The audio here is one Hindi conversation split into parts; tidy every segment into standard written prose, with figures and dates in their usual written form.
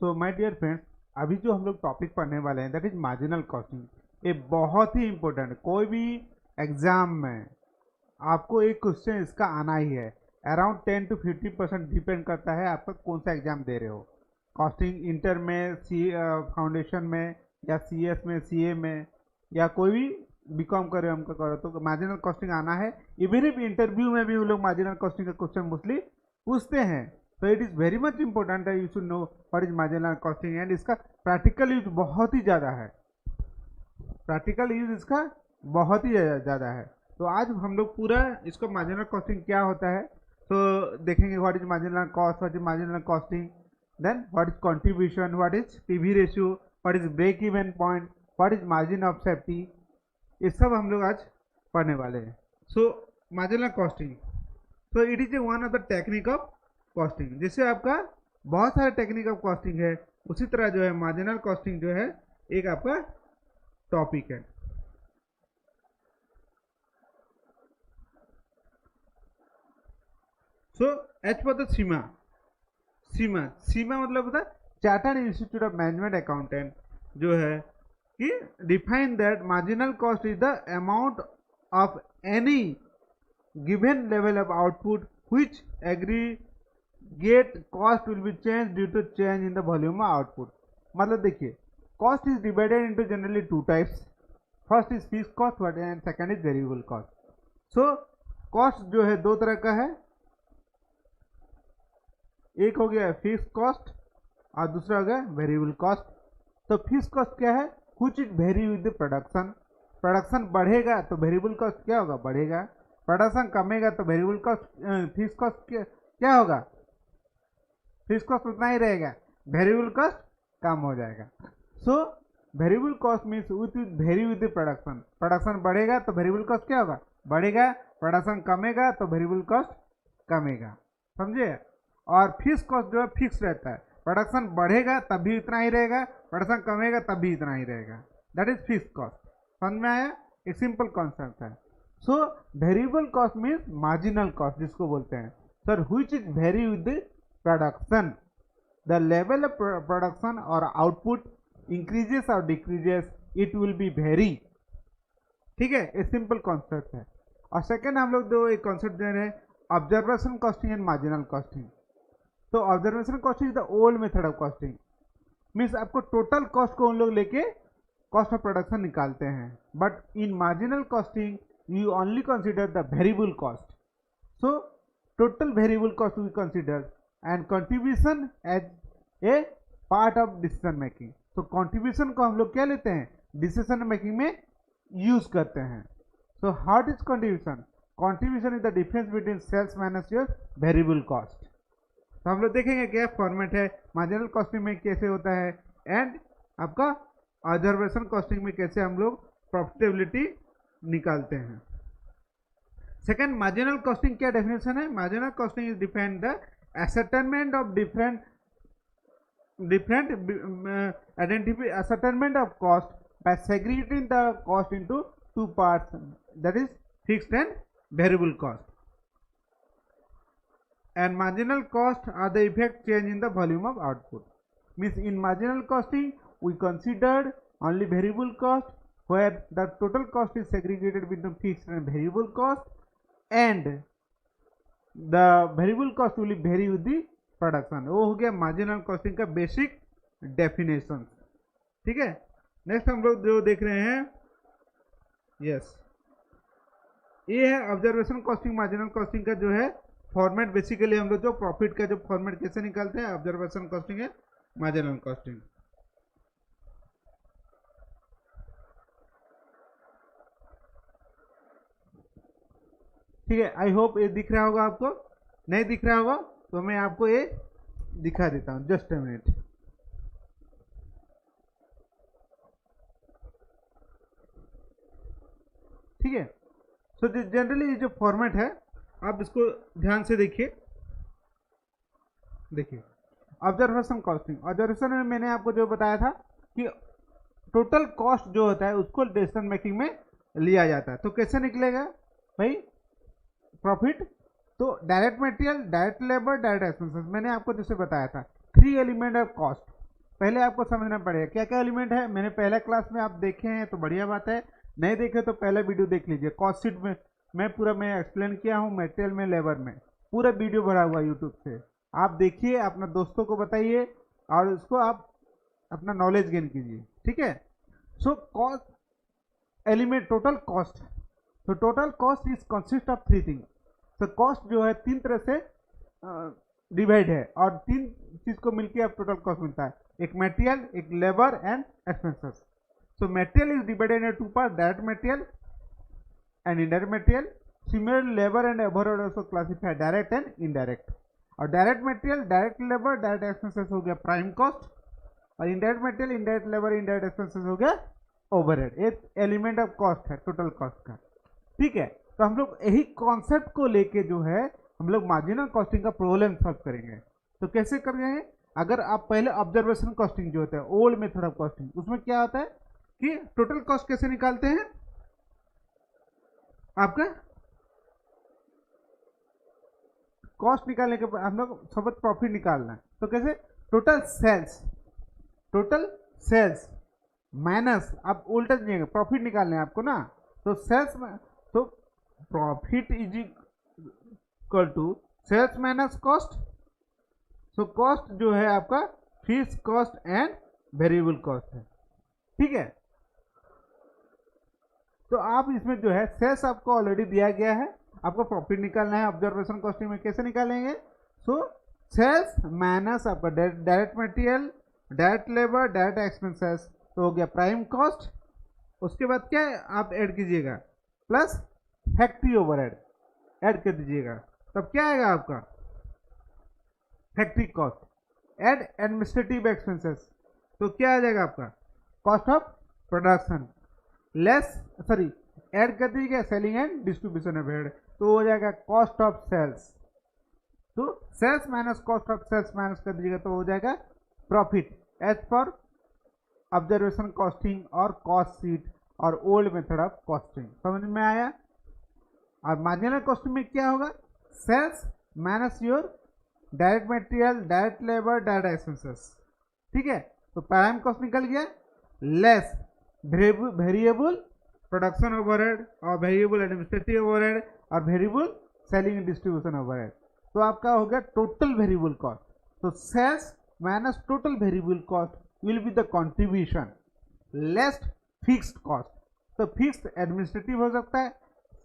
सो माय डियर फ्रेंड्स, अभी जो हम लोग टॉपिक पढ़ने वाले हैं दैट इज मार्जिनल कॉस्टिंग। ये बहुत ही इंपॉर्टेंट है। कोई भी एग्जाम में आपको एक क्वेश्चन इसका आना ही है। अराउंड 10 to 50% डिपेंड करता है आपका कौन सा एग्जाम दे रहे हो। कॉस्टिंग इंटर में, सी फाउंडेशन में, या सीएस में, सीए में, या कोई भी बीकॉम करे हमको करो तो मार्जिनल कॉस्टिंग आना है। इवन इफ इंटरव्यू में भी वो लोग मार्जिनल कॉस्टिंग का क्वेश्चन मोस्टली पूछते हैं। तो it is very much important है, you should know what is marginal costing. And इसका प्रैक्टिकल यूज बहुत ही ज़्यादा है। प्रैक्टिकल यूज इसका बहुत ही ज़्यादा है। तो आज हम लोग पूरा इसको मार्जिनल कॉस्टिंग क्या होता है तो देखेंगे। What is marginal cost, what is marginal costing, then what is contribution, what is PV ratio, what is break even point, what is margin of safety, ये सब हम लोग आज पढ़ने वाले हैं। सो मार्जिनल कॉस्टिंग, तो it is a one of the technique of costing. जैसे आपका बहुत सारे टेक्निक ऑफ कॉस्टिंग है, उसी तरह जो है मार्जिनल कॉस्टिंग जो है एक आपका टॉपिक है। So H for the CIMA, CIMA CIMA मतलब होता है chartered institute of management accountant जो है कि define that marginal cost is the amount of any given level of output which aggregate cost will be change due to change in the volume of output. मतलब देखिए, cost is divided into generally two types. First is fixed cost and second is variable cost. So cost जो है दो तरह का है, एक हो गया फिक्स्ड कॉस्ट और दूसरा हो गया वेरिएबल कॉस्ट। तो फिक्स्ड कॉस्ट क्या है? कुछ is vary with the production. Production बढ़ेगा तो वेरिएबल कॉस्ट क्या होगा? बढ़ेगा। प्रोडक्शन कमेगा तो वेरिएबल कॉस्ट फिक्स्ड कॉस्ट क्या होगा? फिक्स्ड कॉस्ट उतना ही रहेगा, वेरिएबल कॉस्ट कम हो जाएगा। So variable cost means with vary with the production. Production बढ़ेगा तो वेरिएबल कॉस्ट क्या होगा? बढ़ेगा। प्रोडक्शन कमेगा तो वेरिएबल कॉस्ट कमेगा। समझे? और फिक्स्ड कॉस्ट जो है फिक्स रहता है। प्रोडक्शन बढ़ेगा तब भी इतना ही रहेगा, प्रोडक्शन कमेगा तब भी इतना ही रहेगा। That is fixed cost. समझ में आया? एक सिंपल कॉन्सेप्ट है। So variable cost means marginal cost जिसको बोलते हैं sir, which is vary with the production. The level of production और आउटपुट इंक्रीजेस और decreases, it will be vary. ठीक है, एक सिंपल कॉन्सेप्ट है। और सेकेंड हम लोग दो एक कॉन्सेप्ट दे रहे हैं, observation costing and marginal costing. तो observation costing is the old method of costing. Means आपको टोटल कॉस्ट को उन लोग लेके कॉस्ट ऑफ प्रोडक्शन निकालते हैं। But in marginal costing you only consider the variable cost. So total variable cost we consider and contribution as a part of decision making. तो कंट्रीब्यूशन को हम लोग क्या लेते हैं? डिसीजन मेकिंग में यूज करते हैं। So how is contribution? Contribution is the difference between sales minus your variable cost. तो हम लोग देखेंगे क्या फॉर्मेट है मार्जिनल कॉस्टिंग में कैसे होता है, एंड आपका ऑब्जर्वेशन कॉस्टिंग में कैसे हम लोग प्रॉफिटेबिलिटी निकालते हैं। सेकंड, मार्जिनल कॉस्टिंग क्या डेफिनेशन है? Marginal costing is defined the ascertainment of different ascertainment of cost by segregating the cost into two parts, that is fixed and variable cost. And marginal cost are the effect change in the volume of output. Means in marginal costing we considered only variable cost, where the total cost is segregated between fixed and variable cost, and the variable cost will vary with the production. वो हो गया मार्जिनल कॉस्टिंग का बेसिक डेफिनेशन। ठीक है, नेक्स्ट हम लोग जो देख रहे हैं, यस, ये है ऑब्जर्वेशन कॉस्टिंग मार्जिनल कॉस्टिंग का जो है फॉर्मेट। बेसिकली हम लोग जो प्रॉफिट का जो फॉर्मेट कैसे निकालते हैं, ऑब्जर्वेशन कॉस्टिंग है, मार्जिनल कॉस्टिंग। ठीक है, आई होप ये दिख रहा होगा आपको। नहीं दिख रहा होगा तो मैं आपको ये दिखा देता हूं, जस्ट अ मिनट। ठीक है, सो जनरली ये जो फॉर्मेट है आप इसको ध्यान से देखिए। देखिए ऑब्जर्वेशन कॉस्टिंग, ऑब्जर्वेशन में मैंने आपको जो बताया था कि टोटल कॉस्ट जो होता है उसको डिसीजन मेकिंग में लिया जाता है। तो कैसे निकलेगा भाई प्रॉफिट? तो direct material, direct labour, direct expenses. मैंने आपको जैसे बताया था 3 एलिमेंट ऑफ कॉस्ट, पहले आपको समझना पड़ेगा क्या क्या एलिमेंट है। मैंने पहला क्लास में आप देखे हैं तो बढ़िया बात है, नहीं देखे तो पहला वीडियो देख लीजिए। कॉस्ट शीट में मैं एक्सप्लेन किया हूँ, मटेरियल में, लेबर में, पूरा वीडियो भरा हुआ यूट्यूब से। आप देखिए, अपना दोस्तों को बताइए और उसको आप अपना नॉलेज गेन कीजिए, ठीक है। So cost element total cost, तो total cost is consist of three thing. तो कॉस्ट जो है तीन तरह से डिवाइड है और तीन चीज को मिलकर अब टोटल कॉस्ट मिलता है, एक मटेरियल, एक labour and expenses. So material is divided in two part, direct material and indirect material. Similarly, labor and overhead also classified direct and indirect। और direct material, direct labour, direct expenses हो गया प्राइम कॉस्ट, और indirect material, indirect labour, indirect expenses हो गया ओवरहेड। एक एलिमेंट ऑफ कॉस्ट है टोटल कॉस्ट का, ठीक है। तो हम लोग यही कॉन्सेप्ट को लेके जो है हम लोग मार्जिनल कॉस्टिंग का प्रॉब्लम सॉल्व करेंगे। तो कैसे कर रहे हैं, अगर आप पहले ऑब्जर्वेशन कॉस्टिंग जो होता है, ओल्ड मेथड ऑफ कॉस्टिंग, उसमें क्या होता है कि टोटल कॉस्ट कैसे निकालते हैं, आपका कॉस्ट निकालने के बाद हम लोग सब प्रॉफिट निकालना है। तो कैसे, टोटल सेल्स माइनस, आप उल्टा दीजिएगा, प्रॉफिट निकालने हैं आपको ना। तो सेल्स में तो profit is equal to sales minus cost. So cost जो है आपका fixed cost and variable cost है, ठीक है। तो आप इसमें जो है सेल्स आपको ऑलरेडी दिया गया है, आपको प्रॉफिट निकालना है। ऑब्जर्वेशन कॉस्टिंग में कैसे निकालेंगे, सो सेल्स माइनस आपका direct material, direct labour, direct expenses, तो हो गया प्राइम कॉस्ट। उसके बाद क्या है, आप ऐड कीजिएगा प्लस फैक्ट्री ओवरहेड ऐड कर दीजिएगा, तब क्या आएगा आपका factory cost. Add administrative expenses, तो क्या आ जाएगा आपका cost of production less, sorry add कर दीजिएगा सेलिंग एंड डिस्ट्रीब्यूशन ओवरहेड, तो हो जाएगा कॉस्ट ऑफ सेल्स। तो sales minus cost of sales minus कर दीजिएगा तो हो जाएगा profit as per observation costing और कॉस्ट शीट और ओल्ड मेथड ऑफ कॉस्टिंग। समझ में आया। और मार्जिनल कॉस्टिंग में क्या होगा, sales minus your direct material, direct labour, direct expenses, ठीक है। तो प्राइम कॉस्ट निकल गया लेस वेरिएबल प्रोडक्शन ओवरहेड और वेरिएबल एडमिनिस्ट्रेटिव ओवरहेड और variable selling and distribution overhead, तो आपका हो गया टोटल वेरिएबल कॉस्ट। तो sales minus total variable cost will be the contribution less fixed cost. तो फिक्स्ड एडमिनिस्ट्रेटिव हो सकता है,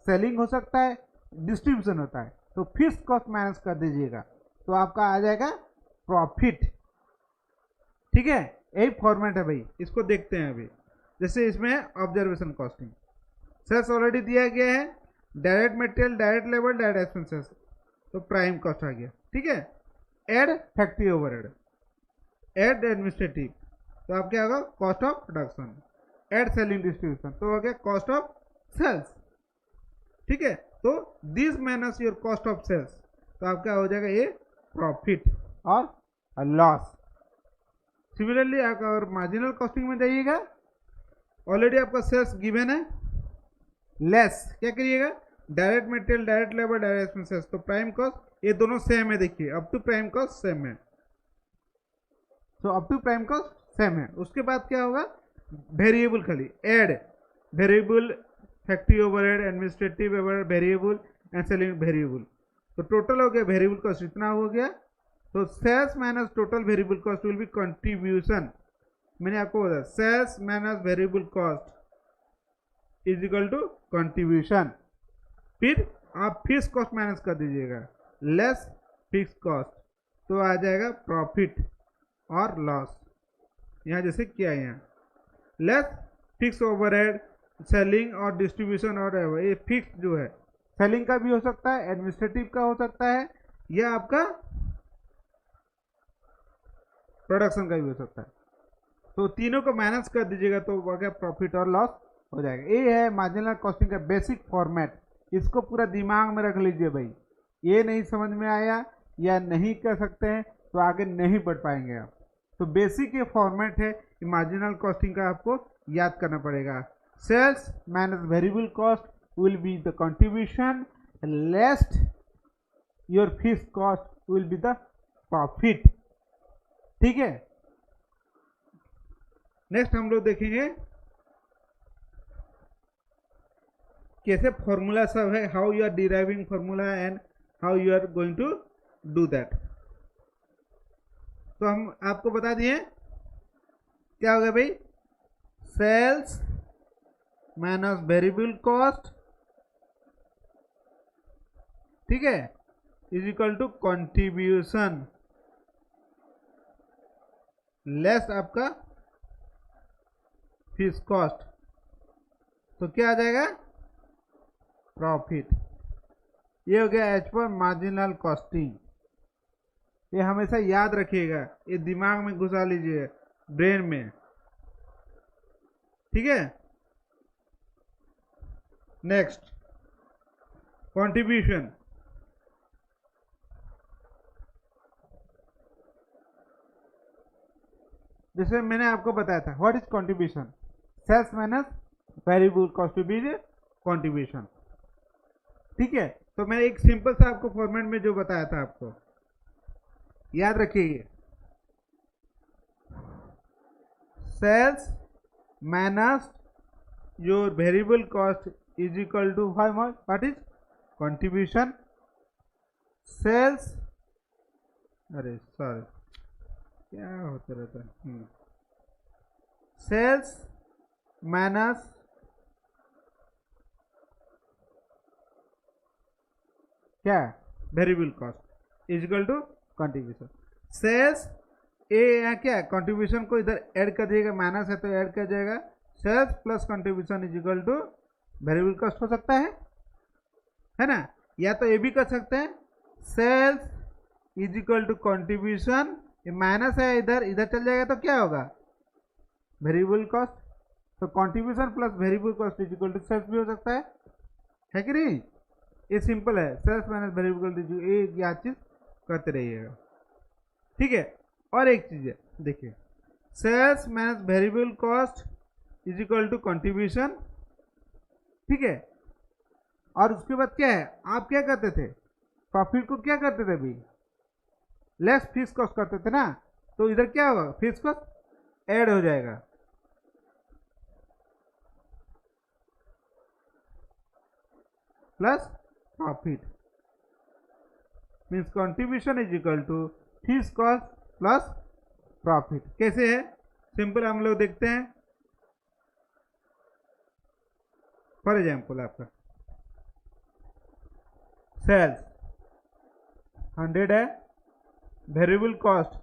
सेलिंग हो सकता है, डिस्ट्रीब्यूशन होता है, तो फिक्स्ड कॉस्ट माइनस कर दीजिएगा तो आपका आ जाएगा प्रॉफिट, ठीक है। यही फॉर्मेट है भाई, इसको देखते हैं अभी। जैसे इसमें ऑब्जर्वेशन कॉस्टिंग, सेल्स ऑलरेडी दिया गया है, direct material, direct labour, direct expenses, तो प्राइम कॉस्ट आ गया, ठीक है। Add factory overhead, add administrative, तो आप क्या होगा cost of production, add selling distribution, तो हो गया कॉस्ट ऑफ सेल्स, ठीक है। तो this minus your cost of sales, तो आपका हो जाएगा ये प्रॉफिट और लॉस। सिमिलरली आप अगर मार्जिनल कॉस्टिंग में जाइएगा, ऑलरेडी आपका सेल्स गिवन है, लेस क्या करिएगा direct material, direct labour, direct expenses, तो प्राइम कॉस्ट, ये दोनों सेम है, देखिए up to prime cost same है, तो up to prime cost same है। उसके बाद क्या होगा वेरिएबल, खाली add variable, factory overhead, administrative overhead, variable and selling variable, तो टोटल हो गया वेरिएबल कॉस्ट इतना हो गया। तो sales minus total variable cost will be contribution. मैंने आपको बताया sales minus variable cost is equal to contribution. फिर आप फिक्स कॉस्ट माइनस कर दीजिएगा लेस फिक्स कॉस्ट, तो आ जाएगा प्रॉफिट और लॉस। यहाँ जैसे किया यहाँ लेस फिक्स ओवरहेड, सेलिंग और डिस्ट्रीब्यूशन, और ये फिक्स जो है सेलिंग का भी हो सकता है, एडमिनिस्ट्रेटिव का हो सकता है, या आपका प्रोडक्शन का भी हो सकता है। तो तीनों को माइनस कर दीजिएगा तो क्या प्रॉफिट और लॉस हो जाएगा। ये है मार्जिनल कॉस्टिंग का बेसिक फॉर्मेट, इसको पूरा दिमाग में रख लीजिए भाई। ये नहीं समझ में आया या नहीं कर सकते हैं तो आगे नहीं बढ़ पाएंगे आप। तो बेसिक ये फॉर्मेट है, मार्जिनल कॉस्टिंग का आपको याद करना पड़ेगा। Sales minus variable cost will be the contribution, less your fixed cost will be the profit, ठीक है। नेक्स्ट हम लोग देखेंगे कैसे फॉर्मूला सब है, how you are deriving formula and how you are going to do that. तो हम आपको बता दिए क्या हो गया भाई, सेल्स माइनस वेरिएबल कॉस्ट, ठीक है, is equal to contribution less आपका फिक्स कॉस्ट, तो क्या आ जाएगा, प्रॉफिट। ये हो गया एज पर मार्जिनल कॉस्टिंग। ये हमेशा याद रखिएगा, ये दिमाग में घुसा लीजिए, ब्रेन में, ठीक है। नेक्स्ट कंट्रीब्यूशन, जैसे मैंने आपको बताया था what is contribution, sales minus variable cost to be contribution, ठीक है। तो मैं एक सिंपल सा आपको फॉर्मेट में जो बताया था आपको याद रखिए, sales minus your variable cost is equal to what is contribution, sales, अरे सॉरी क्या होता रहता है, सेल्स माइनस क्या variable cost is equal to contribution. Sales ए यहाँ क्या कंट्रीब्यूशन को इधर ऐड कर दिएगा, माइनस है तो ऐड कर जाएगा, sales plus contribution is equal to variable cost हो सकता है ना, या तो ये भी कर सकते हैं, sales is equal to contribution, ये माइनस है इधर, इधर चल जाएगा तो क्या होगा, वेरिएबल कॉस्ट। तो contribution plus variable cost is equal to sales भी हो सकता है कि नहीं, ये सिंपल है, सेल्स माइनस वेरिएबल कॉस्ट, ये क्या चीज करते रहिएगा, ठीक है। और एक चीज है देखिए, sales minus variable cost is equal to contribution, ठीक है। और उसके बाद क्या है, आप क्या करते थे, प्रॉफिट को क्या करते थे अभी, लेस फिक्स कॉस्ट करते थे ना, तो इधर क्या होगा, फिक्स कॉस्ट ऐड हो जाएगा, plus profit means contribution is equal to fix cost plus profit. कैसे है, सिंपल हम लोग देखते हैं। फॉर एग्जाम्पल आपका सेल्स 100 है, वेरिएबल कॉस्ट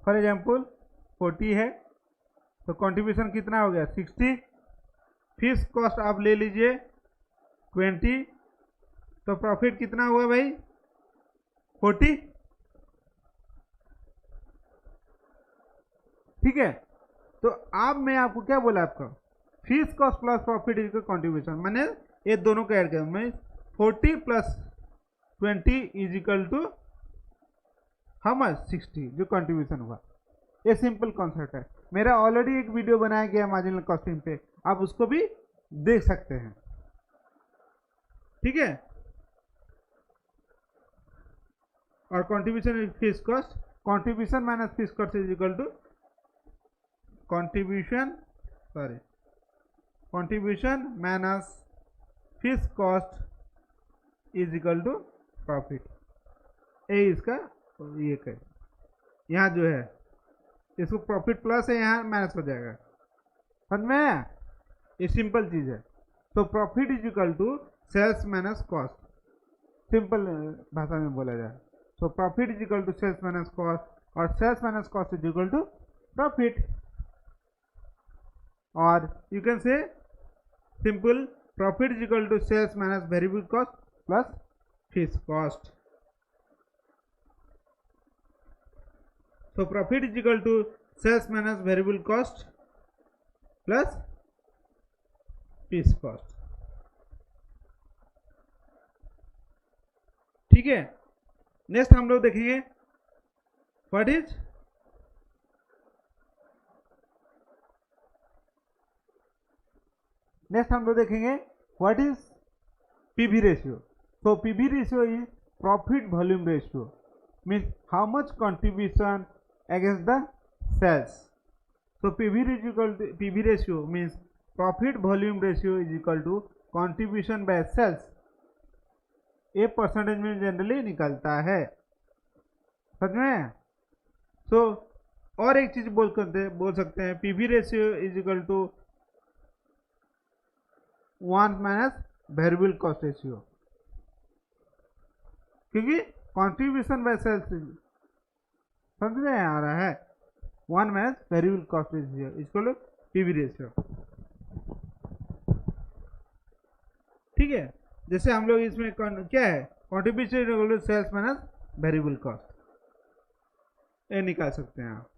फॉर एग्जाम्पल 40 है, तो कंट्रीब्यूशन कितना हो गया 60, फिक्स कॉस्ट आप ले लीजिए 20, तो प्रॉफिट कितना हुआ भाई 40, ठीक है। तो अब मैं आपको क्या बोला, आपका fix cost plus profit is contribution, मैंने ये दोनों को ऐड किया, मैं 40 plus 20 is equal to how much 60, जो कंट्रीब्यूशन हुआ। ये सिंपल कॉन्सेप्ट है, मेरा ऑलरेडी एक वीडियो बनाया गया मार्जिनल कॉस्टिंग पे, आप उसको भी देख सकते हैं, ठीक है। और contribution is fix cost, contribution minus fix cost is equal to contribution minus fix cost is equal to profit. ये इसका ये है, यहाँ जो है इसको प्रॉफिट प्लस है, यहाँ माइनस हो जाएगा, समझ में आया, ये सिंपल चीज है। तो profit is equal to sales minus cost, simple भाषा में बोला जाए, so profit is equal to sales minus cost, और sales minus cost is equal to profit, और you can say simple profit is equal to sales minus variable cost plus fixed cost. So profit is equal to sales minus variable cost plus fixed cost, ठीक है। नेक्स्ट हम लोग देखेंगे व्हाट इज पीवी रेशियो। तो PV ratio is profit volume ratio, means how much contribution against the sales. So PV ratio means profit volume ratio is equal to contribution by sales. ये परसेंटेज में जनरली निकलता है, समझ में? सो और एक चीज बोल सकते हैं PV ratio is equal to 1 minus variable cost ratio, क्योंकि कंट्रीब्यूशन बाय सेल्स समझ में आ रहा है 1 minus variable cost ratio equal to PV ratio. ठीक है, जैसे हम लोग इसमें क्या है contribution equal to sales minus variable cost, ये निकाल सकते हैं आप।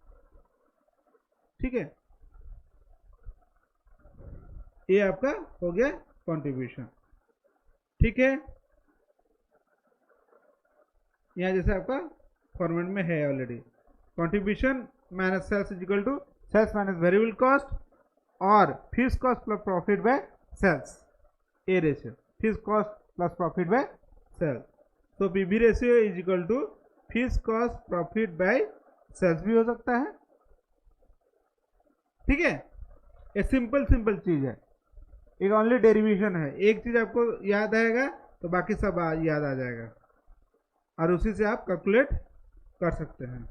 ठीक है, ये आपका हो गया कंट्रीब्यूशन। ठीक है, यहाँ जैसे आपका फॉर्मेट में है already, contribution minus sales is equal to sales minus variable cost और fixed cost plus profit by sales, a ratio fixed cost plus profit by sales. तो PV ratio is equal to fixed cost profit by sales भी हो सकता है। ठीक है, ये सिंपल चीज है, एक ओनली डेरिवेशन है। एक चीज आपको याद आएगा तो बाकी सब याद आ जाएगा और उसी से आप कैलकुलेट कर सकते हैं।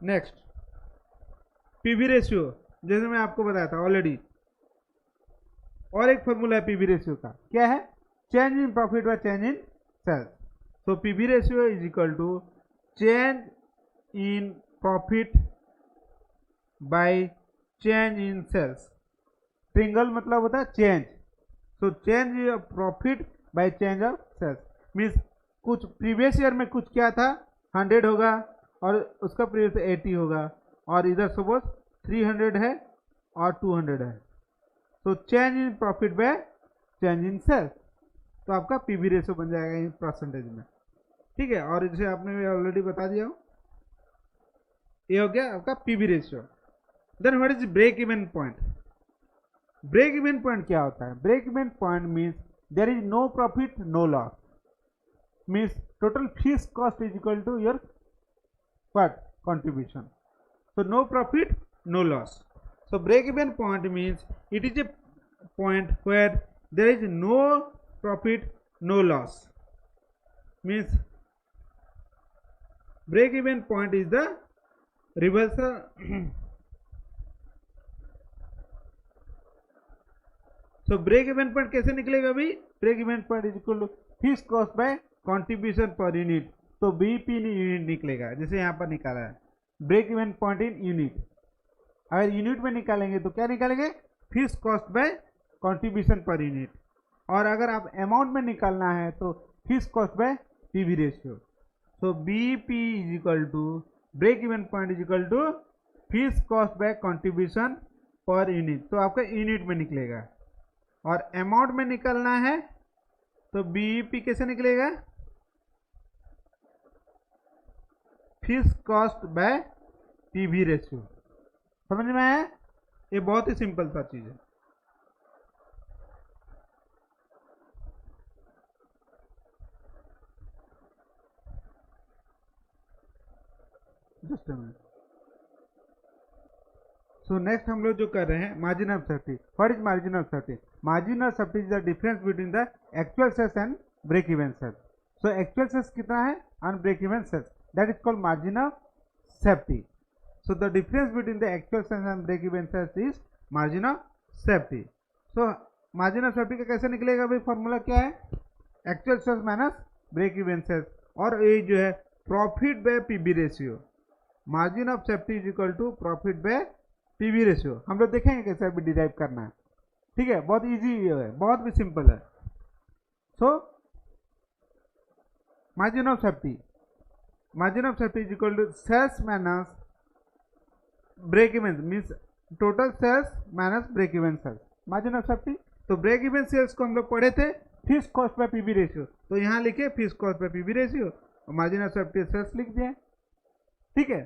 नेक्स्ट पीवी रेशियो, जैसे मैं आपको बताया था ऑलरेडी, और एक फॉर्मूला है पीवी रेशियो का, क्या है? Change in profit by change in sales. So PV ratio is equal to change in profit by change in sales. Triangle मतलब होता है change, so change profit by change of sales means कुछ प्रीवियस ईयर में कुछ क्या था 100 होगा और उसका प्रीवियस 80 होगा, और इधर सपोज 300 है और 200 है, तो change in profit by change in sales, तो आपका पीवी रेशियो बन जाएगा इन परसेंटेज में। ठीक है, और इसे आपने ऑलरेडी बता दिया हो, ये हो गया आपका PV ratio. Then what is break even point? Break even point क्या होता है? Break even point means there is no profit no loss, means total fixed cost is equal to your what contribution, so no profit no loss. So break even point means it is a point where there is no profit no loss, means break even point is the reversal so break even point कैसे निकलेगा भाई? break even point is equal to fixed cost by contribution per unit, तो बीपी यूनिट निकलेगा, जैसे यहाँ पर निकाला है break even point in unit. अगर यूनिट में निकालेंगे तो क्या निकालेंगे? Fixed cost by contribution per unit, और अगर आप अमाउंट में निकालना है तो fixed cost by PV ratio. So BP is equal to break even point is equal to fixed cost by contribution per unit, तो आपका यूनिट में निकलेगा। और अमाउंट में निकालना है तो बीपी कैसे निकलेगा? Fixed cost by PV ratio. समझ में आया? ये बहुत ही सिंपल सा चीज है। Just a minute. So next हम लोग जो कर रहे हैं margin of safety. What is margin of safety? Margin of safety is the difference between the actual sales and break even sales. So actual sales कितना है and break even sales, that is called margin of safety. So the difference between the actual sales and break even sales is margin of safety. So margin of safety का कैसे निकलेगा भाई? फॉर्मूला क्या है? Actual sales minus break even sales, और ये जो है profit by PV ratio. Margin of safety is equal to profit by PV ratio. हम लोग देखेंगे कैसे अभी डिराइव करना है। ठीक है, बहुत इजी है, बहुत भी सिंपल है। So margin of safety, margin of safety is equal to sales minus break even, means total sales minus break even sales, margin of safety। तो break even sales को हम लोग पढ़े थे fixed cost by PV ratio, तो यहाँ लिखे fixed cost by PV ratio और मार्जिन ऑफ सेफ्टी सेल्स लिख दिए। ठीक है,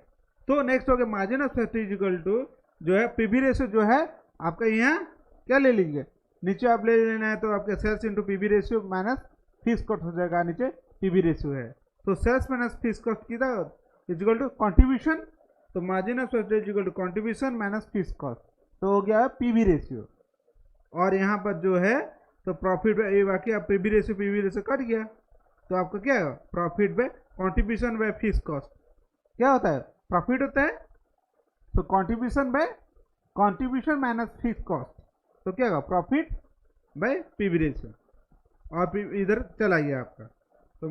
तो नेक्स्ट हो गया margin of safety is equal to जो है पीवी रेशियो, जो है आपका यहाँ क्या ले लीजिए, नीचे आप ले लेना है तो आपके sales into PV ratio minus fixed cost हो जाएगा, नीचे पीवी रेशियो है। तो सेल्स माइनस फिक्स्ड कॉस्ट कितना इज इक्वल टू कंट्रीब्यूशन, तो margin of safety is equal to contribution minus fix cost, तो हो गया पीवी रेशियो। और यहाँ पर जो है तो प्रॉफिट ये बाकी आप पीवी रेशियो कट गया, तो आपका क्या है profit bye contribution by fix cost क्या होता है प्रॉफिट होता है। तो कॉन्ट्रीब्यूशन माइनस फिक्स कॉस्ट, तो क्या होगा प्रॉफिट बाय पीवी रेशियो, और इधर चला गया आपका। तो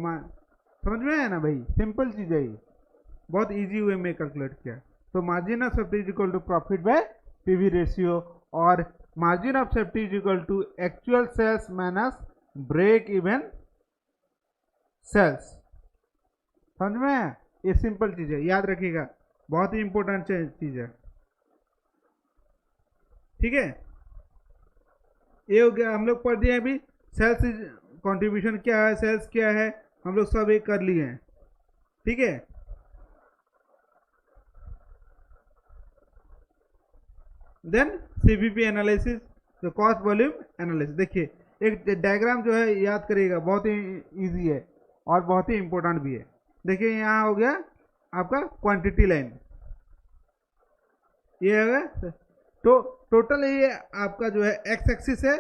समझ में आया ना भाई, सिंपल चीज़ है ये, बहुत इजी वे में कैलकुलेट किया। तो margin of safety is equal to profit by PV ratio, और margin of safety is equal to actual sales minus break even sales. समझ में आया, ये सिंपल चीज है, याद रखिएगा, बहुत ही इंपॉर्टेंट चीज है। ठीक है, ये हो गया, हम लोग पढ़ दिए अभी सेल्स कंट्रीब्यूशन क्या है, सेल्स क्या है, हम लोग सब ये कर लिए हैं। ठीक है, देन सीवीपी एनालिसिस, तो कॉस्ट वॉल्यूम एनालिसिस। देखिए एक डायग्राम जो है याद करिएगा, बहुत ही इजी है और बहुत ही इंपॉर्टेंट भी है। देखिए यहाँ हो गया आपका क्वांटिटी लाइन, ये है तो टोटल ये आपका जो है एक्स एक्सिस है,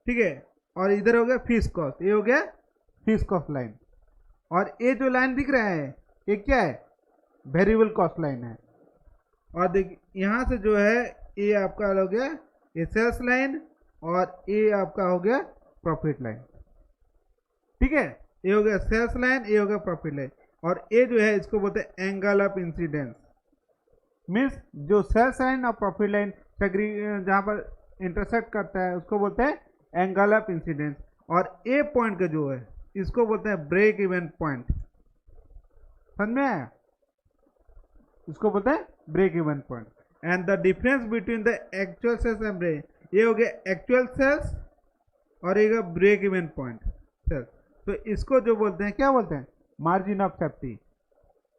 ठीक है, और इधर हो गया फिक्स कॉस्ट, ये हो गया फिक्स कॉस्ट लाइन, और ये जो लाइन दिख रहा है ये क्या है वेरिएबल कॉस्ट लाइन है। और देखिए यहाँ से जो है ये आपका हो गया ये सेल्स लाइन, और ये आपका हो गया प्रॉफिट लाइन। ठीक है, ये हो गया सेल्स लाइन, ये हो गया प्रॉफिट लाइन, और ये जो है इसको बोलते हैं एंगल ऑफ इंसिडेंस। मीन्स जो सेल्स लाइन और प्रॉफिट लाइन जहाँ पर इंटरसेक्ट करता है उसको बोलते हैं एंगल ऑफ इंसिडेंस, और ए पॉइंट का जो है इसको बोलते हैं ब्रेक इवन पॉइंट। समझ में आया, इसको बोलते हैं break even point. And the difference between the actual sales and break, ये हो गया एक्चुअल सेल्स और ये ब्रेक इवन पॉइंट सेल्स, तो इसको जो बोलते हैं क्या बोलते हैं margin of safety,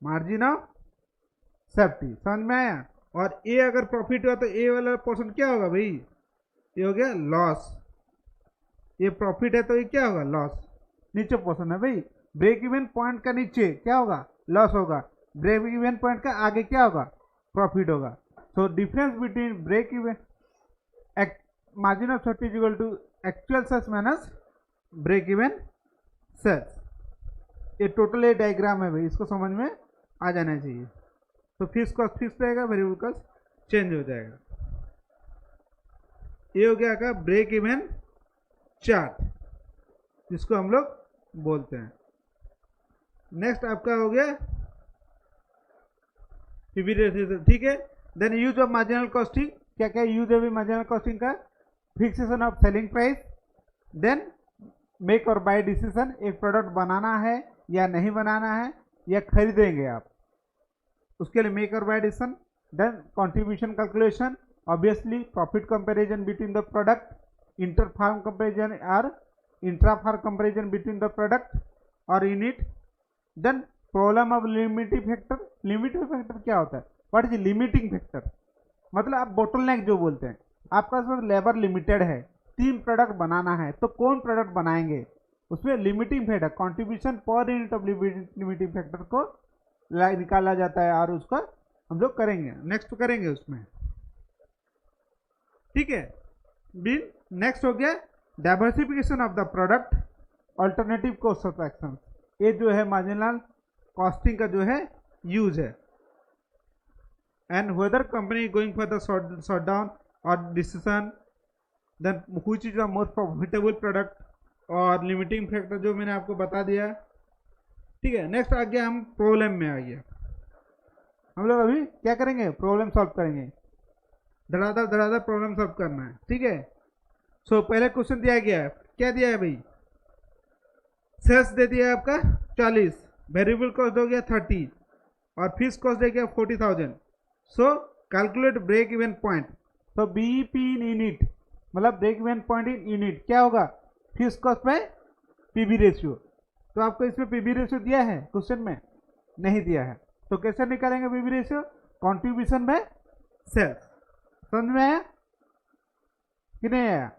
margin of safety. समझ में आया। और ए अगर प्रॉफिट हुआ तो ए वाला पोर्शन क्या होगा भाई, ये हो गया लॉस, ये प्रॉफिट है तो ये क्या होगा लॉस, नीचे पोर्शन है भाई, ब्रेक इवन पॉइंट का नीचे क्या होगा लॉस होगा, ब्रेक इवन पॉइंट का आगे क्या होगा प्रॉफिट होगा। So difference between break even margin of safety is equal to actual sales minus break even sales. ये टोटल ये डायग्राम है भाई, इसको समझ में आ जाना चाहिए। तो फिक्स कॉस्ट फिक्स रहेगा, वेरिएबल कॉस्ट चेंज हो जाएगा। ये हो गया का ब्रेक इवन चार्ट, जिसको हम लोग बोलते हैं। नेक्स्ट आपका हो गया पीवी रेशियो। ठीक है, then use of marginal costing, क्या क्या यूज है मार्जिनल कॉस्टिंग का, fixation of selling price, then make और बाय डिसीजन, एक प्रोडक्ट बनाना है या नहीं बनाना है या खरीदेंगे आप, उसके लिए मेक और buy decision. Then contribution calculation, obviously profit comparison between the product, inter firm comparison और intra firm comparison between the product और unit. Then problem of limiting factor, limiting factor क्या होता है, व्हाट इज लिमिटिंग फैक्टर, मतलब आप बोटलनेक जो बोलते हैं, आपका उसमें लेबर लिमिटेड है, 3 प्रोडक्ट बनाना है तो कौन प्रोडक्ट बनाएंगे, उसमें limiting factor contribution per unit of limiting factor को निकाला जाता है और उसका हम लोग करेंगे, नेक्स्ट करेंगे उसमें। ठीक है, बिन नेक्स्ट हो गया diversification of the product, alternative cost of action, ये जो है मार्जिनल कॉस्टिंग का जो है यूज है। And whether company going for the shut down और decision, then which is the most profitable product, और लिमिटिंग फैक्टर जो मैंने आपको बता दिया। ठीक है, नेक्स्ट आ गया हम प्रॉब्लम में आ गया, हम लोग अभी क्या करेंगे प्रॉब्लम सॉल्व करेंगे, धड़ाधड़ प्रॉब्लम सॉल्व करना है। ठीक है, सो पहले क्वेश्चन दिया गया है, क्या दिया है भाई, सेल्स दे दिया है आपका 40, वेरिएबल कॉस्ट हो गया 30 और फिक्स कॉस्ट दे गया 40,000। So calculate break even point, तो बीईपी इन यूनिट मतलब break even point in unit क्या होगा fix cost by PV ratio. तो आपको इसमें पीवी रेशियो दिया है क्वेश्चन में, नहीं दिया है, तो कैसे निकालेंगे PV ratio, contribution by sales. समझ में आया कि नहीं आया।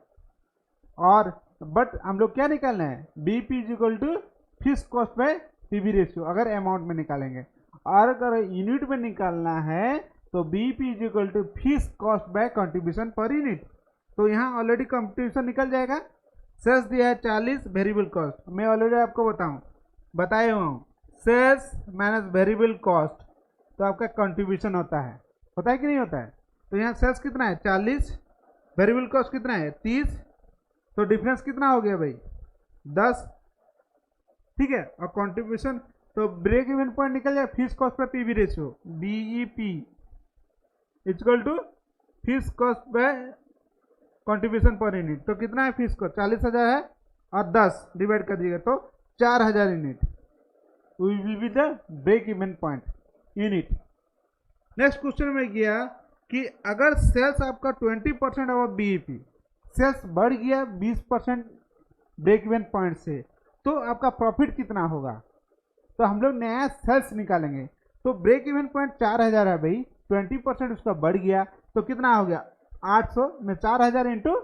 और बट हम लोग क्या निकालना है, BP is equal to fix cost by PV ratio अगर अमाउंट में निकालेंगे, और अगर यूनिट में निकालना है तो BEP is equal to fees cost by contribution per unit. तो यहाँ ऑलरेडी कंट्रीब्यूशन निकल जाएगा। सेल्स दिया है 40, वेरिएबल कॉस्ट मैं ऑलरेडी आपको बताए हुआ हूँ, सेल्स माइनस वेरिएबल कॉस्ट तो आपका कंट्रीब्यूशन होता है कि नहीं होता है। तो यहाँ सेल्स कितना है 40, वेरिएबल कॉस्ट कितना है 30, तो डिफरेंस कितना हो गया भाई 10, ठीक है। और कंट्रीब्यूशन तो ब्रेक इवन पॉइंट निकल जाए fix cost per PV ratio, BEP equal to fees cost by contribution per unit. तो कितना है फीस कॉस्ट 40,000 है और 10 डिवाइड कर दीजिएगा तो 4,000 unit will be the break even point unit. Next question में गया कि अगर सेल्स आपका 20% अब बीईपी, सेल्स बढ़ गया 20% ब्रेक इवन पॉइंट से, तो आपका प्रॉफिट कितना होगा। तो हम लोग नया सेल्स निकालेंगे। तो ब्रेक इवन पॉइंट 4,000 है भाई, 20% उसका बढ़ गया तो कितना हो गया 800 में 4,000 इंटू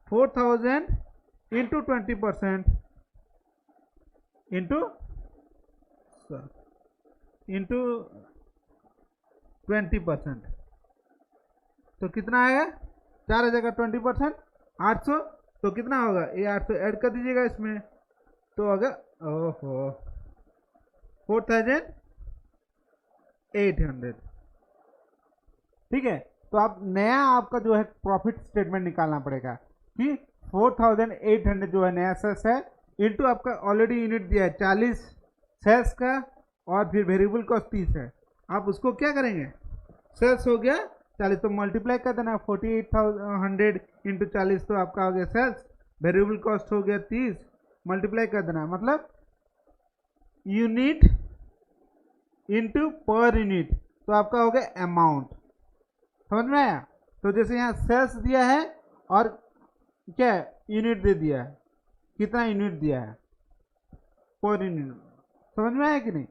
4,000 इंटू 20% इंटू 20%, तो कितना आएगा 4,000 का 20% 800, तो कितना होगा ये 800 ऐड कर दीजिएगा इसमें तो होगा 4,800, ठीक है। तो आप नया आपका जो है प्रॉफिट स्टेटमेंट निकालना पड़ेगा कि 4,800 जो है नया सेल्स है इंटू आपका ऑलरेडी यूनिट दिया है 40 सेल्स का और फिर वेरिएबल कॉस्ट 30 है। आप उसको क्या करेंगे, सेल्स हो गया 40 तो मल्टीप्लाई कर देना 48,100 इंटू 40 तो आपका हो गया सेल्स, वेरिएबल कॉस्ट हो गया 30 मल्टीप्लाई कर देना, मतलब यूनिट इंटू पर यूनिट तो आपका हो गया अमाउंट। समझ में आया। तो जैसे यहाँ सेल्स दिया है और क्या यूनिट दे दिया है, कितना यूनिट दिया है पर यूनिट, समझ में आया कि नहीं।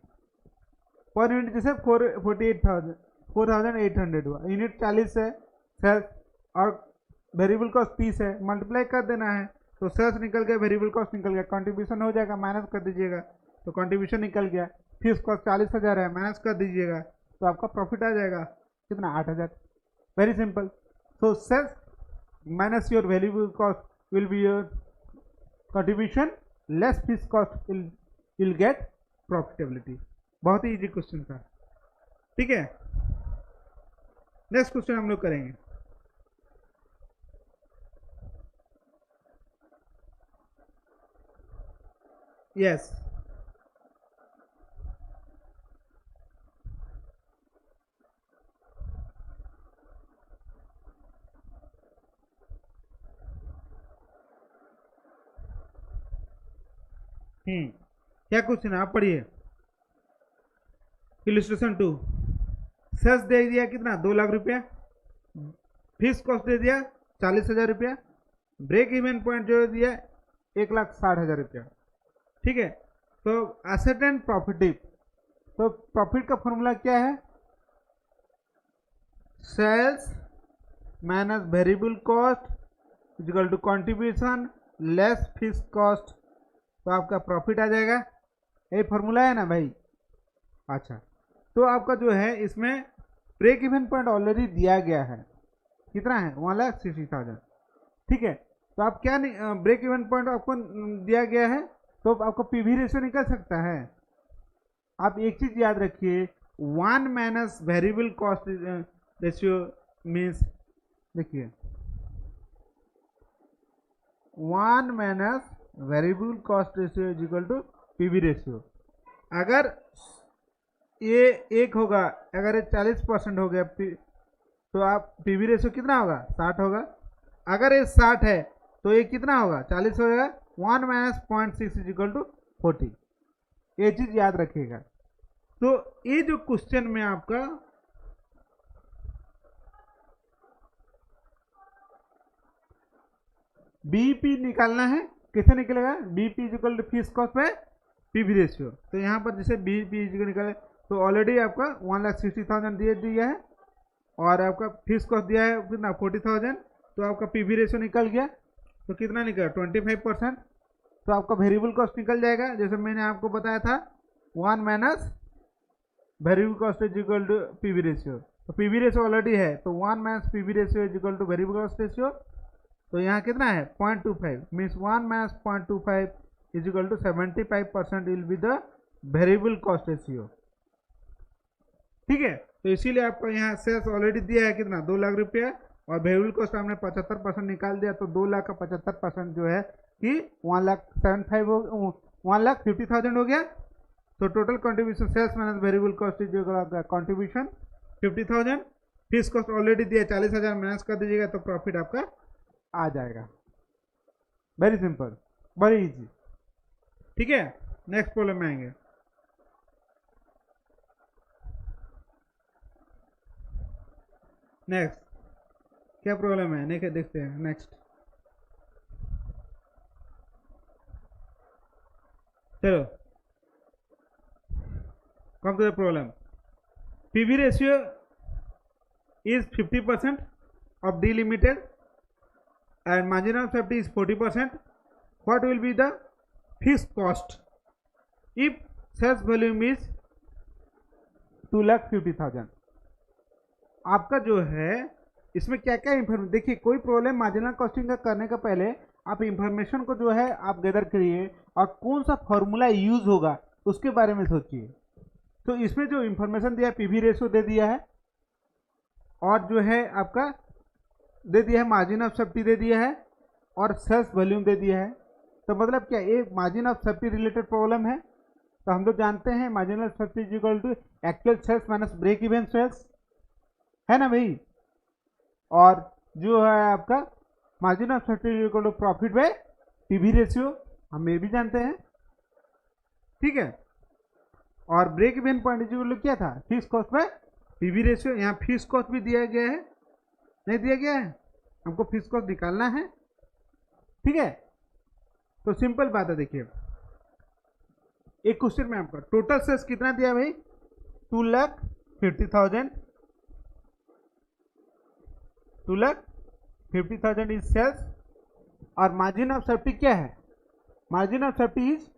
पर यूनिट जैसे 4,800 हुआ, यूनिट 40 है सेल्स और वेरिएबल कॉस्ट 30 है, मल्टीप्लाई कर देना है तो सेल्स निकल गया वेरिएबल कॉस्ट निकल गया, कंट्रीब्यूशन हो जाएगा माइनस कर दीजिएगा तो कंट्रीब्यूशन निकल गया, फीस कॉस्ट 40,000 है माइनस कर दीजिएगा तो आपका प्रॉफिट आ जाएगा कितना 8,000। Very simple. So sales minus your variable cost will be your contribution less fix cost will get profitability. बहुत ही इजी क्वेश्चन था, ठीक है। नेक्स्ट क्वेश्चन हम लोग करेंगे। यस क्या क्वेश्चन है आप पढ़िए। इलिस्ट्रेशन 2, सेल्स दे दिया कितना 2 लाख रुपया, फीस कॉस्ट दे दिया 40,000 रुपया, ब्रेक इवन पॉइंट जो दिया 1,60,000 रुपया, ठीक है। तो एसेट एंड प्रॉफिट, तो प्रॉफिट का फॉर्मूला क्या है, sales minus variable cost equal to contribution less fix cost, तो आपका प्रॉफिट आ जाएगा। यही फॉर्मूला है ना भाई। अच्छा, तो आपका जो है इसमें ब्रेक इवन पॉइंट ऑलरेडी दिया गया है, कितना है 1,60,000, ठीक है। तो आप क्या ब्रेक इवन पॉइंट आपको दिया गया है तो आपको पीवी रेशियो निकल सकता है। आप एक चीज याद रखिए, 1 minus variable cost ratio means, देखिए 1 minus variable cost ratio is equal to PV ratio. अगर ये 1 होगा, अगर ये 40% हो गया तो आप पीवी रेशियो कितना होगा 60 होगा। अगर ये 60 है तो ये कितना होगा 40 हो जाएगा, 1 माइनस 0.6 इज इक्वल टू 40। ये चीज याद रखिएगा। तो ये जो क्वेश्चन में आपका बीईपी निकालना है, कैसे निकलेगा, BEP is equal to fees cost by PV ratio. तो यहाँ पर जैसे बीईपी निकाले तो ऑलरेडी आपका 1,60,000 दे दिया है और आपका फीस कॉस्ट दिया है कितना 40,000, तो आपका पीवी रेशियो निकल गया तो कितना निकला 25%। तो आपका वेरिएबल कॉस्ट निकल जाएगा, जैसे मैंने आपको बताया था 1 minus variable cost is equal to PV ratio. तो पीवी रेशियो ऑलरेडी है, तो 1 minus PV ratio is equal to variable cost ratio. तो यहाँ कितना है 0.25 means 1 minus 0.25 is equal to 75% will be the variable cost ratio. ठीक है, तो इसीलिए आपको यहाँ सेल्स ऑलरेडी दिया है कितना 2 लाख रुपया, और वेरिएबल कॉस्ट हमने 75% निकाल दिया, तो 2 लाख का 75% जो है कि 1,50,000 हो गया। तो total contribution sales minus variable cost is contribution 50,000। Fix cost already दिया 40,000 माइनस कर दीजिएगा तो प्रॉफिट आपका आ जाएगा। Very simple, very easy. ठीक है, नेक्स्ट प्रॉब्लम में आएंगे। नेक्स्ट क्या प्रॉब्लम है नहीं देखते हैं। नेक्स्ट चलो, come to the problem. PV ratio is 50% of D limited and margin of safety is 40%. What will be the fixed cost if sales volume is 2,50,000? आपका जो है इसमें क्या क्या इंफॉर्मेशन, देखिए कोई प्रॉब्लम मार्जिनल कॉस्टिंग का करने का पहले आप इंफॉर्मेशन को जो है आप गैदर करिए और कौन सा फॉर्मूला यूज होगा उसके बारे में सोचिए। तो इसमें जो इंफॉर्मेशन दिया है पीवी रेशियो दे दिया है, और जो है आपका दे दिया है मार्जिन ऑफ सेफ्टी दे दिया है, और सेल्स वॉल्यूम दे दिया है। तो मतलब क्या एक margin of safety related problem है। तो हम लोग जानते हैं margin of safety is equal to actual sales minus break even sales, है ना भाई। और जो है आपका margin of safety is equal to profit by PV ratio, हम ये भी जानते हैं। ठीक है, और break even point is equal to क्या था fix cost by PV ratio. यहाँ फिक्स कॉस्ट भी दिया गया है, नहीं दिया गया है, हमको फिक्स कॉस्ट निकालना है। ठीक है, तो सिंपल बात है। देखिए एक क्वेश्चन में आपका टोटल सेल्स कितना दिया भाई 2,50,000, 2,50,000 इज सेल्स, और मार्जिन ऑफ सेफ्टी क्या है, मार्जिन ऑफ सेफ्टी इज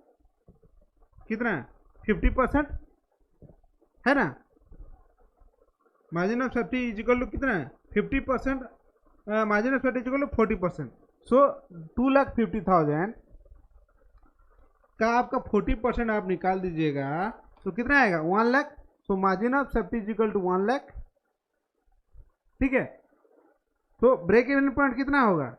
कितना 50%, है ना। Margin of safety is equal to कितना है 50%, margin of safety is equal to 40%। सो 2,50,000 का आपका 40% आप निकाल दीजिएगा तो कितना आएगा 1 lakh. So margin of safety is equal to 1 lakh. ठीक है, तो ब्रेक इवन पॉइंट कितना होगा,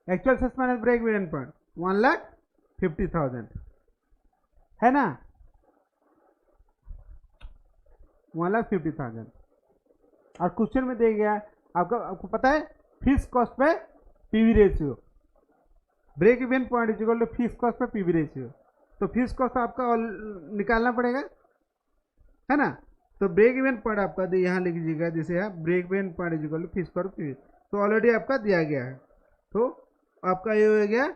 actual sales minus break even point 1,50,000, है ना 1,50,000। और क्वेश्चन में दे गया आपको पता है फिक्स कॉस्ट पे PV ratio, break even point is equal to fix cost पे पीवी रेशियो। तो फिक्स कॉस्ट आपका निकालना पड़ेगा, है ना। तो ब्रेक इवन पॉइंट आपका यहाँ लिख लीजिएगा, जैसे है break even point is equal to fix cost PV, तो ऑलरेडी आपका दिया गया है। तो आपका ये हो गया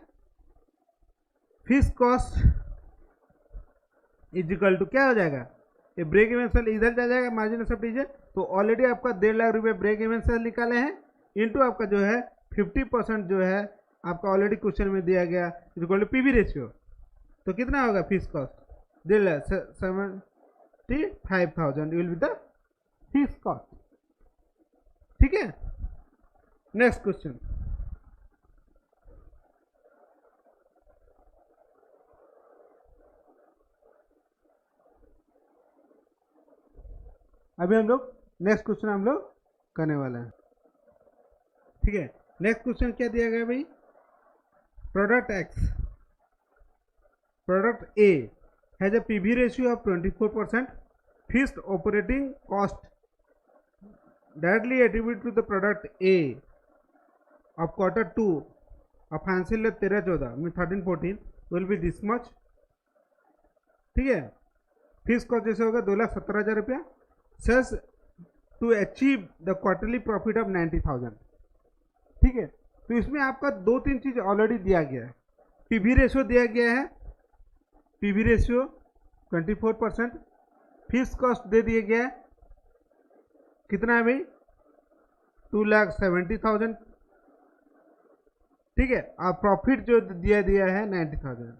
fix cost is equal to क्या हो जाएगा, ये ब्रेक इवन सेल इधर जा जाएगा मार्जिन ऑफ सेफ्टी है, तो ऑलरेडी आपका 1.5 लाख रुपए ब्रेक इवन सेल निकाले हैं, इनटू आपका जो है 50% जो है आपका ऑलरेडी क्वेश्चन में दिया गया is equal to PV ratio. तो कितना होगा fix cost 1,75,000 will be the fix cost. ठीक है, नेक्स्ट क्वेश्चन। अभी हम लोग नेक्स्ट क्वेश्चन हम लोग करने वाला है। ठीक है, नेक्स्ट क्वेश्चन क्या दिया गया भाई, product X, product A has a PV ratio of 24%, fixed operating cost directly attribute to the product A of Q2 of financial year 13-14 में 13-14 विल बी दिस मच। ठीक है, फिक्स कॉस्ट जैसे होगा 2,17,000 रुपया, sales to achieve the quarterly profit of 90,000। ठीक है, तो इसमें आपका 2-3 चीज ऑलरेडी दिया गया है। पीवी रेशियो दिया गया है, पीवी रेशियो 24%, फिक्स कॉस्ट दे दिया गया है कितना है भाई 2,70,000। ठीक है, और प्रॉफिट जो दिया है 90,000।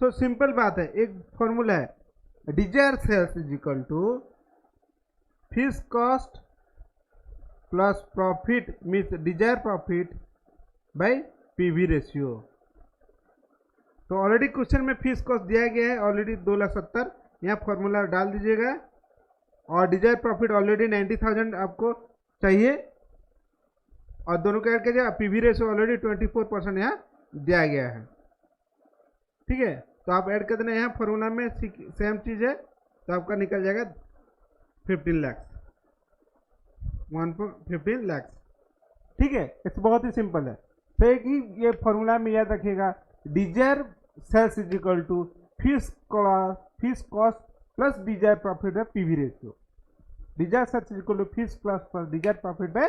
सो सिंपल बात है, एक फॉर्मूला है, desire sales is equal to fixed cost plus profit means desire profit by PV ratio. तो ऑलरेडी क्वेश्चन में फिक्स्ड कॉस्ट दिया गया है ऑलरेडी 2,70,000, यहाँ फॉर्मूला डाल दीजिएगा, और डिजायर प्रॉफिट ऑलरेडी 90,000 आपको चाहिए, और दोनों का ऐड कीजिए, पीवी रेशियो ऑलरेडी 24% यहाँ दिया गया है। ठीक है, तो आप ऐड कर देना, यहाँ फॉर्मूला में सेम चीज़ है, तो आपका निकल जाएगा 15 लाख, 1.15 लाख। ठीक है, इस बहुत ही सिंपल है। तो एक ही ये फॉर्मूला में याद रखिएगा, desire sales is equal to fixed cost plus desire profit by PV ratio. Desire sales is equal to fixed cost plus desire profit by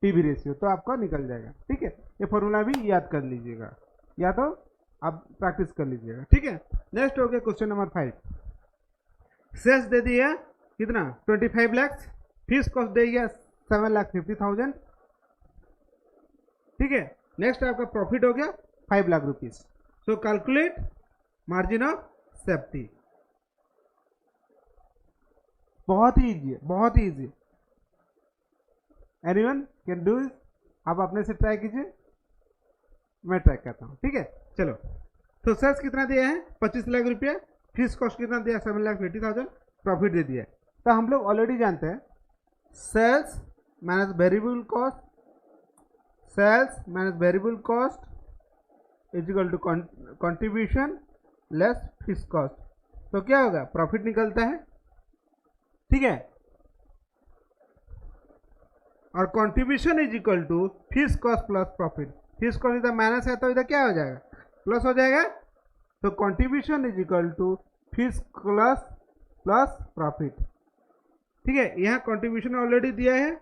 PV ratio, तो आपका निकल जाएगा। ठीक है, ये फॉर्मूला भी याद कर लीजिएगा, या तो आप प्रैक्टिस कर लीजिएगा। ठीक है, नेक्स्ट हो गया क्वेश्चन नंबर 5। सेल्स दे दिया कितना 25 लाख, फिक्स्ड कॉस्ट दे दिया 7,50,000। ठीक है, नेक्स्ट आपका प्रॉफिट हो गया 5 lakh rupees. So calculate margin of safety. बहुत ही इजी है, बहुत ही easy. Anyone can do it, आप अपने से ट्राई कीजिए, मैं ट्राई करता हूँ। ठीक है, चलो। तो सेल्स कितना दिया है 25 लाख रुपया, फिक्स्ड कॉस्ट कितना दिया 7,50,000, प्रॉफिट दे दिया है। तो हम लोग ऑलरेडी जानते हैं sales minus variable cost, sales minus variable cost is equal to contribution less fixed cost. तो क्या होगा, प्रॉफिट निकलता है। ठीक है, और contribution is equal to fixed cost plus profit. Fixed cost इधर माइनस है तो इधर क्या हो जाएगा, प्लस हो जाएगा। तो contribution is equal to fixed cost plus profit. ठीक है, यहाँ कंट्रीब्यूशन ऑलरेडी दिया है,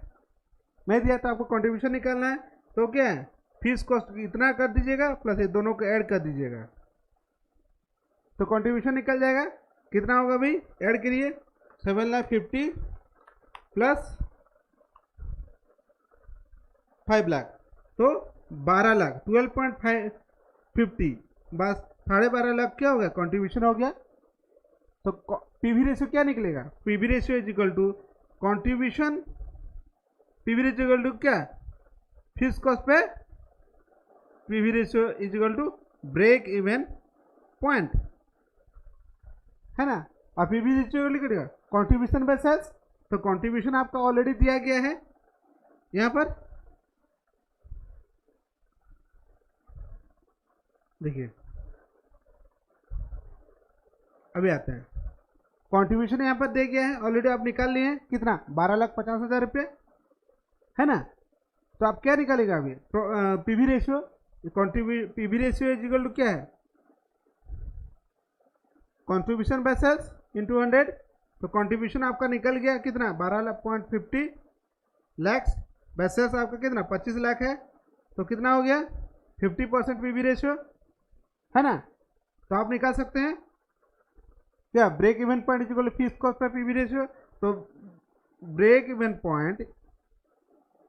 मैं दिया तो आपको कंट्रीब्यूशन निकालना है। तो क्या है, फिक्स्ड कॉस्ट इतना कर दीजिएगा प्लस ये दोनों को ऐड कर दीजिएगा, तो कंट्रीब्यूशन निकल जाएगा। कितना होगा भाई, ऐड करिए, 7,50,000 प्लस 5 लाख, तो 12 लाख, 12.50 बस 12.5 लाख क्या हो गया, कंट्रीब्यूशन हो गया। तो पीवी रेशियो क्या निकलेगा, PV ratio is equal to contribution, PV ratio equal to क्या, फिक्स्ड कॉस्ट पे PV ratio is equal to break even point, है ना। और पीवी रेशियो निकलेगा कंट्रीब्यूशन बाय सेल्स, तो कंट्रीब्यूशन आपका ऑलरेडी दिया गया है यहाँ पर, देखिए अभी आता है। कंट्रीब्यूशन यहाँ पर दे गया है ऑलरेडी, आप निकाल लिए हैं कितना 12,50,000 रुपये, है ना। तो आप क्या निकालेगा अभी, PV ratio, PV ratio is equal to क्या है, कंट्रीब्यूशन बाय सेल्स इंटू 100। तो कंट्रीब्यूशन आपका निकल गया कितना 12.50 लाख, बाय सेल्स आपका कितना 25 लाख है, तो कितना हो गया 50% पीवी रेशियो, है ना। तो आप निकाल सकते हैं क्या, break even point is equal to fixed cost by PV ratio. तो break even point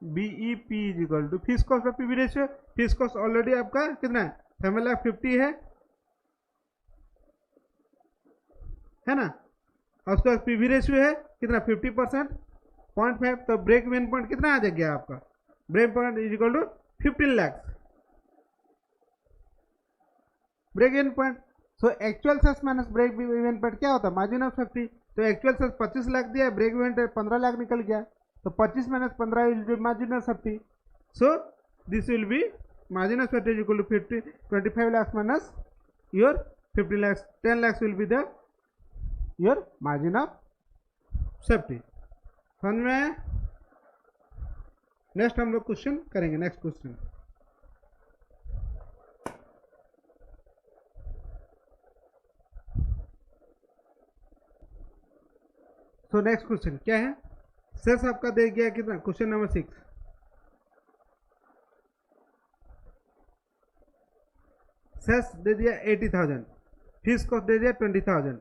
BEP is equal to fixed cost by PV ratio. Fixed cost already आपका कितना है 7,50,000 है ना, और उसके बाद पीवी रेशियो है कितना 50% 0.5, तो ब्रेक इवन पॉइंट कितना आ जाएगा आपका, break point is equal to 15 lakh, break even point. So actual sales minus break even point क्या होता है, मार्जिन ऑफ सेफ्टी। तो एक्चुअल सेल्स 25 लाख दिया, ब्रेक इवन 15 लाख निकल गया, तो 25 minus 15 will be margin of safety. So this will be margin of safety is equal to 25 lakh minus your 15 lakh, 10 lakh will be the your margin of safety. समझ में। नेक्स्ट हम लोग क्वेश्चन करेंगे, नेक्स्ट क्वेश्चन। तो नेक्स्ट क्वेश्चन क्या है, सेल्स आपका दे गया कितना, क्वेश्चन नंबर 6। सेल्स दे दिया 80,000, फिक्स्ड कॉस्ट दे दिया 20,000,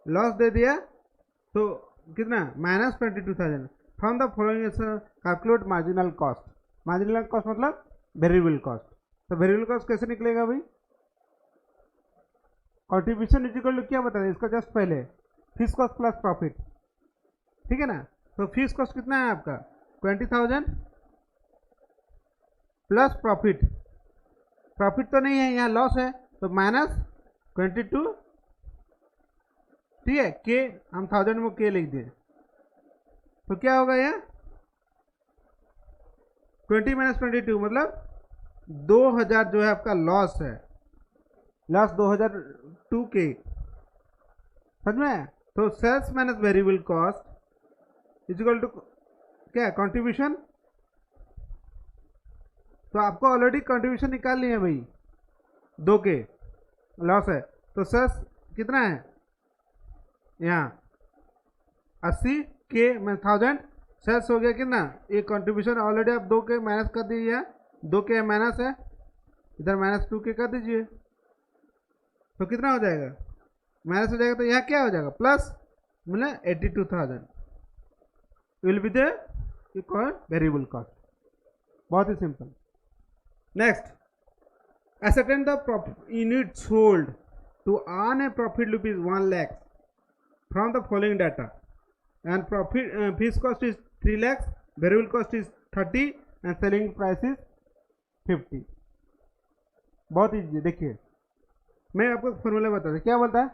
लॉस दे दिया तो कितना -22,000। From the following calculate marginal cost. Marginal cost मतलब वेरिएबल कॉस्ट। तो वेरिएबल कॉस्ट कैसे निकलेगा भाई, कंट्रीब्यूशन इज इक्वल टू क्या बता दें इसका जस्ट पहले फीस कॉस्ट प्लस प्रॉफिट, ठीक है ना। तो फीस कॉस्ट कितना है आपका 20,000 प्लस प्रॉफिट, प्रॉफिट तो नहीं है यहाँ लॉस है तो माइनस 22, ठीक है। के हम 1000 में के लिख दिए तो क्या होगा यहाँ 20 माइनस 22 मतलब 2000 जो है आपका लॉस है, लॉस 2002 के, समझ में। तो sales minus variable cost is equal to क्या कंट्रीब्यूशन, तो आपको ऑलरेडी कंट्रीब्यूशन निकाल लिया भाई 2 के लॉस है, तो सेल्स कितना है यहाँ 80 के में 1000 सेल्स हो गया कितना, ये कंट्रीब्यूशन ऑलरेडी आप 2 के माइनस कर दीजिए, 2 के माइनस है इधर माइनस 2 के कर दीजिए तो कितना हो जाएगा माइनस हो जाएगा, तो यहाँ क्या हो जाएगा प्लस मतलब 82,000 will be the variable cost, बहुत ही simple. Next ascertain the unit sold to earn a profit rupees 1 lakh from the following data and profit fees cost is 3 lakhs, variable cost is 30 and selling price is 50। बहुत इजी, देखिए मैं आपको फॉर्मूला बता दूं क्या बोलता है,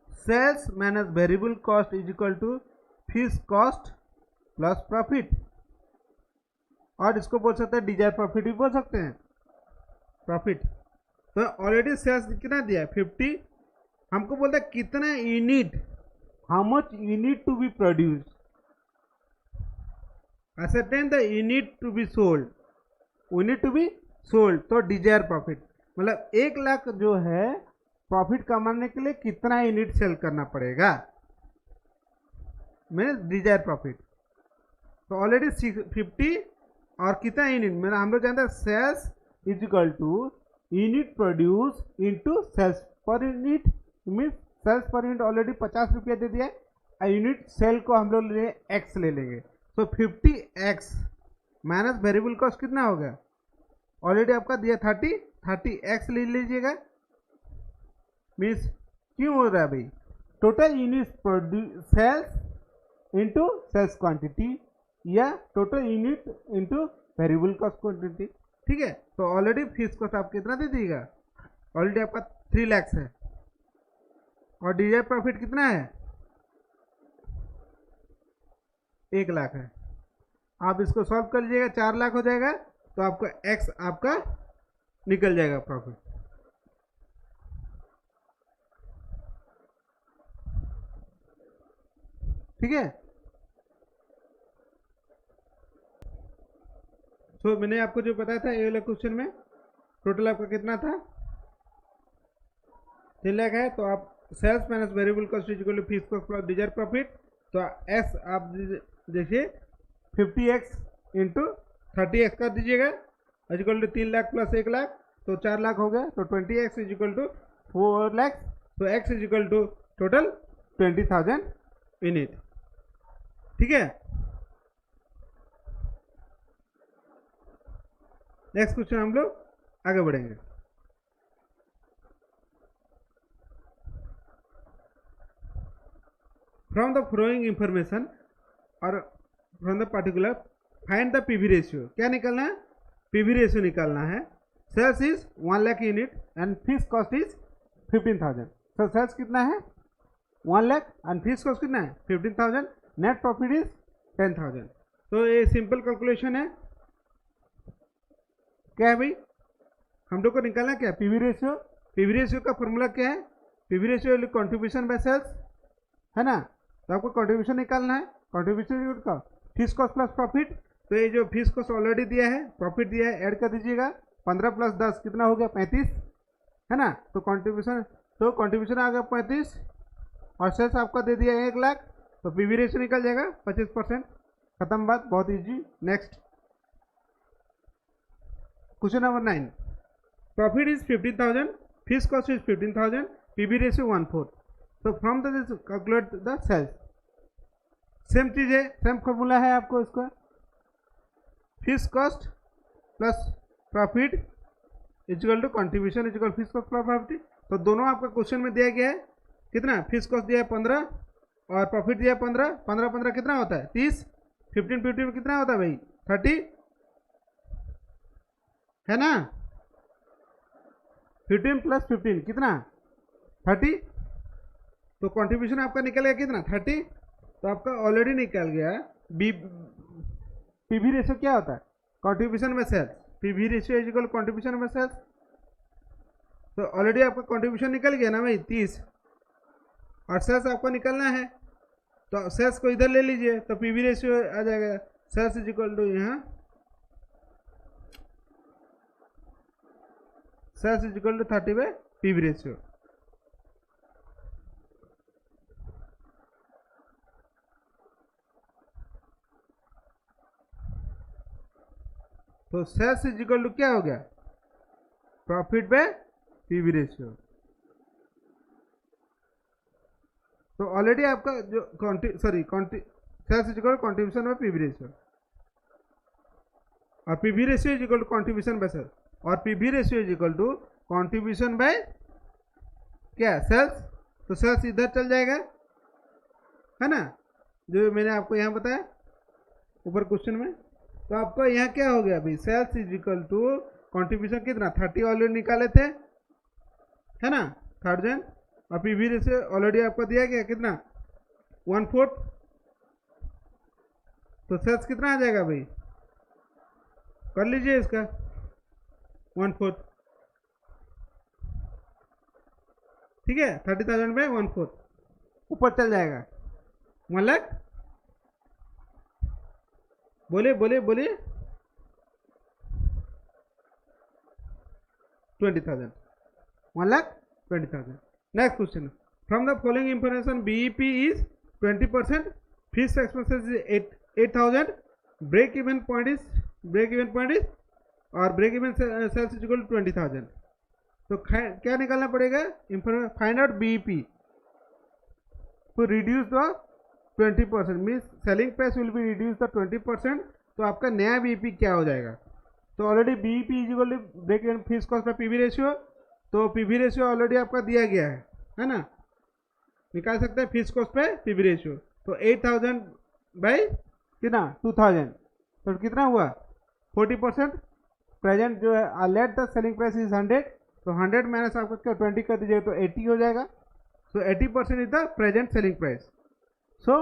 sales minus variable cost is equal to fees cost plus profit, और इसको बोल सकते हैं डिजायर प्रॉफिट भी बोल सकते हैं प्रॉफिट। तो ऑलरेडी सेल्स कितना दिया 50, हमको बोलता है कितना unit, how much unit to be produce, ascertain the unit to be sold, unit to be sold तो डिजायर प्रॉफिट, मतलब 1 लाख जो है प्रॉफिट कमाने के लिए कितना यूनिट सेल करना पड़ेगा मीन्स डिजायर प्रॉफिट। तो ऑलरेडी 50 और कितना यूनिट, मेरा हम लोग जानते हैं sales is equal to unit produce into sales per unit, means sales per unit already 50 रुपया दे दिया है, यूनिट सेल को हम लोग एक्स ले लेंगे, तो 50x माइनस वेरिएबल कॉस्ट कितना हो गया ऑलरेडी आपका दिया 30x ले लीजिएगा, मीन्स क्यों हो रहा है भाई total unit sales into sales quantity या total unit into variable cost quantity, ठीक है। तो ऑलरेडी फीस कॉस्ट आप कितना दे दीजिएगा, ऑलरेडी आपका 3 लाख है और डिजायर प्रॉफिट कितना है 1 लाख है, आप इसको सॉल्व कर लीजिएगा 4 लाख हो जाएगा, तो आपका एक्स आपका निकल जाएगा प्रॉफिट, ठीक है। तो मैंने आपको जो बताया था ये वाला क्वेश्चन में टोटल आपका कितना था 3 लाख है, तो आप sales minus variable cost is equal to fees cost plus desire profit, तो एस आप देखिए 50x इंटू 30x कर दीजिएगा is equal to 3 lakh plus 1 lakh तो 4 लाख हो गया, तो 20x is equal to 4 lakh, तो x is equal to total 20,000 unit, ठीक है। नेक्स्ट क्वेश्चन हम लोग आगे बढ़ेंगे। फ्रॉम द फॉलोइंग इंफॉर्मेशन और from the particular find the PV ratio, क्या निकालना है पीवी रेशियो निकालना है। Sales is 1 lakh unit and fees cost is 15,000, तो सेल्स कितना है 1 लाख एंड फीस कॉस्ट कितना है 15,000, नेट प्रॉफिट इज 10,000। तो ये सिंपल कैलकुलेशन है, क्या है भाई हम लोग को निकालना क्या पीवी रेशियो, पीवी रेशियो का फॉर्मूला क्या है PV ratio contribution by sales है ना, तो आपको कंट्रीब्यूशन निकालना है, कंट्रीब्यूशन का फीस कॉस्ट प्लस प्रॉफिट, तो ये जो फीस कॉस्ट ऑलरेडी दिया है प्रॉफिट दिया है ऐड कर दीजिएगा, 15 प्लस 10 कितना हो गया 35 है ना, तो कंट्रीब्यूशन आ गया 35 और सेल्स आपका दे दिया 1 लाख, तो पीवी रेशियो निकल जाएगा 25%, खत्म बात, बहुत easy. Next question number 9, profit is 15,000, fees cost is 15,000, PV ratio 1/4, तो from this calculate the sales, same चीज है सेम फॉर्मूला है आपको इसका, fees cost plus profit is equal to contribution is equal fees cost plus profit, तो दोनों आपका क्वेश्चन में दिया गया है कितना, फिक्स कॉस्ट दिया है 15 और प्रॉफिट दिया है 15, 15 15 कितना होता है 30, 15 15 कितना होता है भाई 30, है ना, 15 प्लस 15 कितना 30, तो कंट्रीब्यूशन आपका निकल गया कितना 30, तो आपका ऑलरेडी निकल गया बी, पीवी रेशियो क्या होता है कंट्रीब्यूशन में sales, PV ratio is equal contribution में सेल्स, तो ऑलरेडी आपका कंट्रीब्यूशन निकल गया ना भाई 30 और सेल्स आपको निकलना है, तो सेल्स को इधर ले लीजिए तो पीवी रेशियो आ जाएगा, सेल्स इज इक्वल टू यहाँ sales is equal to 30 by PV ratio. तो सेल्स इज इक्वल टू क्या हो गया प्रॉफिट बाय पीवी रेशियो। तो ऑलरेडी आपका जो sales is equal to contribution by PV ratio और PV ratio is equal to contribution by sales और PV ratio is equal to contribution by क्या सेल्स, तो सेल्स इधर चल जाएगा है ना, जो मैंने आपको यहाँ बताया ऊपर क्वेश्चन में। तो आपको यहाँ क्या हो गया भाई sales is equal to contribution कितना 30 ऑलरेडी निकाले थे है ना 1000 और पीवी रेशियो ऑलरेडी आपको दिया गया कितना 1/4, तो सेल्स कितना आ जाएगा भाई कर लीजिए इसका 1/4, ठीक है 30,000 में 1/4 ऊपर चल जाएगा 1 लाख, बोलिए बोलिए बोलिए 20,000 1,20,000। Next question from the following information BEP is 20%, fixed expenses is 8,000, break even point is और break even sales is equal to 20,000। तो क्या निकालना पड़ेगा information find out BEP to reduce the 20% means selling price will be reduce the 20%, तो आपका नया बीईपी क्या हो जाएगा। तो already BEP is equal to break even fixed cost by PV ratio, तो पीवी रेशियो ऑलरेडी आपका दिया गया है ना, निकाल सकते हैं फिक्स्ड कॉस्ट पे पीवी रेशियो। तो 8,000 बाई कितना 2,000, तो कितना हुआ 40%, प्रेजेंट जो है let the selling price is 100, तो 100 माइनस आपका क्या 20 कर दीजिएगा तो 80 हो जाएगा, सो 80% is the present selling price. So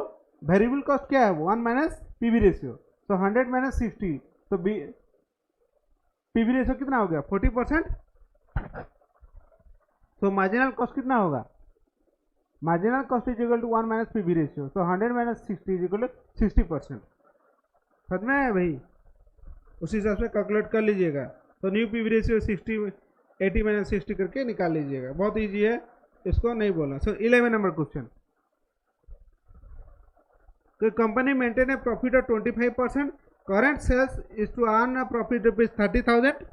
variable cost क्या है 1 माइनस पीवी रेशियो, सो 100 माइनस 60, तो पीवी रेशियो कितना हो गया 40%, तो मार्जिनल कॉस्ट कितना होगा marginal cost is equal to 1 minus PV ratio, तो 100 माइनस 60 इज इक्वल टू 60%। समझ में आया भाई, उस हिसाब से कैलकुलेट कर लीजिएगा। तो न्यू पीवी रेशियो 80 माइनस 60 करके निकाल लीजिएगा, बहुत ईजी है, इसको नहीं बोलना। सो 11 number question, the company maintain a profit of 25%, current sales is to earn a profit of 30,000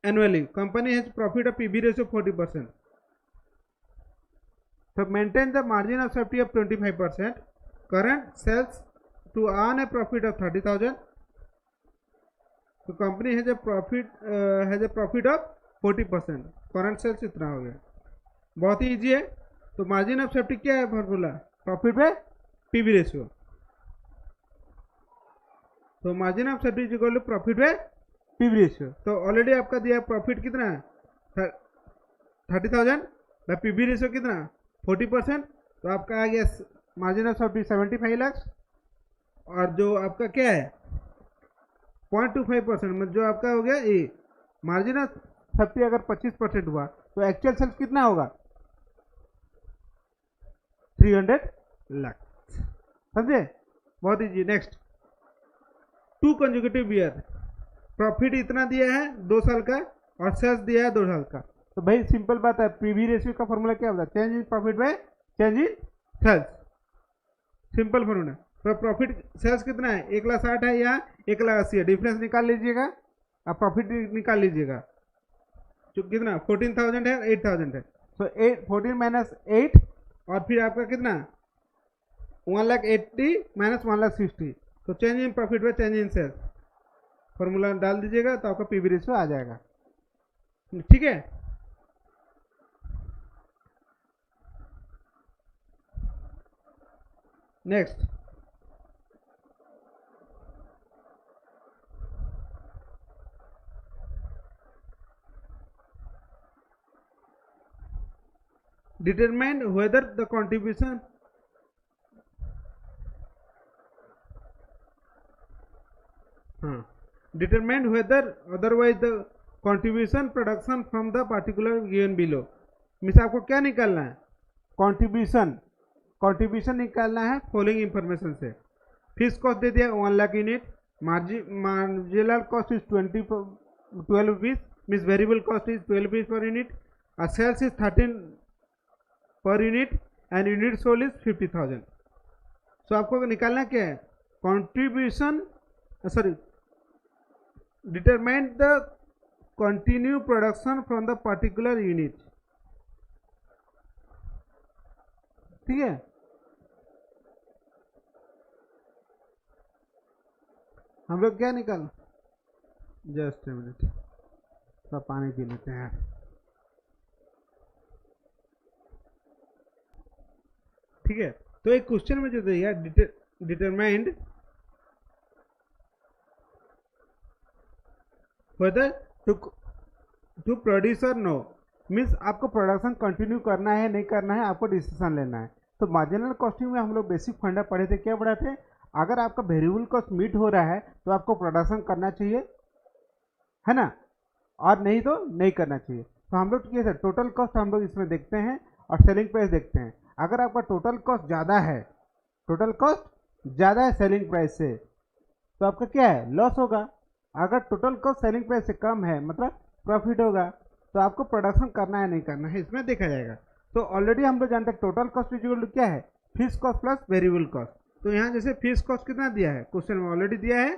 annually, company has profit of PV ratio 40%, so maintain the margin of safety of 25%, current sales to earn a profit of 30,000, so company has a profit of 40%, current sales इतना हो गया, बहुत ही ईजी है। तो मार्जिन ऑफ सेफ्टी क्या है formula profit by PV ratio, तो margin of safety is equal to profit by PV ratio. तो ऑलरेडी आपका दिया प्रॉफिट कितना है 30,000 बाय पीवी रेशियो कितना 40%, तो आपका आ गया मार्जिन ऑफ सेफ्टी 75 लाख, और जो आपका क्या है 0.25% मतलब जो आपका हो गया ये मार्जिन ऑफ सेफ्टी अगर 25% हुआ तो एक्चुअल सेल्स कितना होगा 300 लाख, समझे, बहुत easy. Next 2 consecutive year, profit इतना दिया है 2 साल का और सेल्स दिया है 2 साल का, तो भाई सिंपल बात है पीवी रेशियो का फॉर्मूला क्या होता है change in profit by change in sales, simple formula. तो प्रॉफिट सेल्स कितना है 1,60,000 है या 1,80,000 है, डिफरेंस निकाल लीजिएगा, आप प्रॉफिट निकाल लीजिएगा, जो कितना 14,000 है 8,000 है, तो 14 माइनस 8 और फिर आपका कितना 1,80,000 माइनस 1,60,000, तो change in profit by change in sales formula डाल दीजिएगा तो आपका पीवी रेशियो आ जाएगा, ठीक है। Next, determine whether the contribution determine whether otherwise the contribution production from the particular given below। Means आपको क्या निकालना है, कंट्रीब्यूशन निकालना है फॉलोइंग इंफॉर्मेशन से। फिक्स कॉस्ट दे दिया 1 lakh unit, marginal cost is 12 rupees, means variable cost is 12 rupees per unit, sales is 13 per unit and unit sold is 50,000। So आपको निकालना क्या है, contribution, sorry, determine the continue production from the particular unit. ठीक है, हम लोग क्या निकाल, जस्ट ए मिनट, थोड़ा पानी पी लेते हैं। ठीक है, तो एक क्वेश्चन में जो दिया डिटरमाइंड whether टू प्रोड्यूस और नो, मीन्स आपको प्रोडक्शन कंटिन्यू करना है नहीं करना है, आपको डिसीजन लेना है। तो मार्जिनल कॉस्टिंग में हम लोग बेसिक फंडा पढ़े थे, क्या पढ़े थे, अगर आपका वेरिएबल कॉस्ट मीट हो रहा है तो आपको प्रोडक्शन करना चाहिए, है ना, और नहीं तो नहीं करना चाहिए। तो हम लोग क्या है, टोटल कॉस्ट हम लोग इसमें देखते हैं और सेलिंग प्राइस देखते हैं। अगर आपका टोटल कॉस्ट ज़्यादा है, टोटल कॉस्ट ज़्यादा है सेलिंग प्राइस से, तो आपका क्या है, लॉस होगा। अगर टोटल कॉस्ट सेलिंग प्राइस से कम है, मतलब प्रॉफिट होगा। तो आपको प्रोडक्शन करना है नहीं करना है, इसमें देखा जाएगा। तो ऑलरेडी हम लोग जानते हैं टोटल कॉस्ट इक्वल टू क्या है, fix cost plus variable cost. तो यहाँ जैसे फिक्स कॉस्ट कितना दिया है, क्वेश्चन में ऑलरेडी दिया है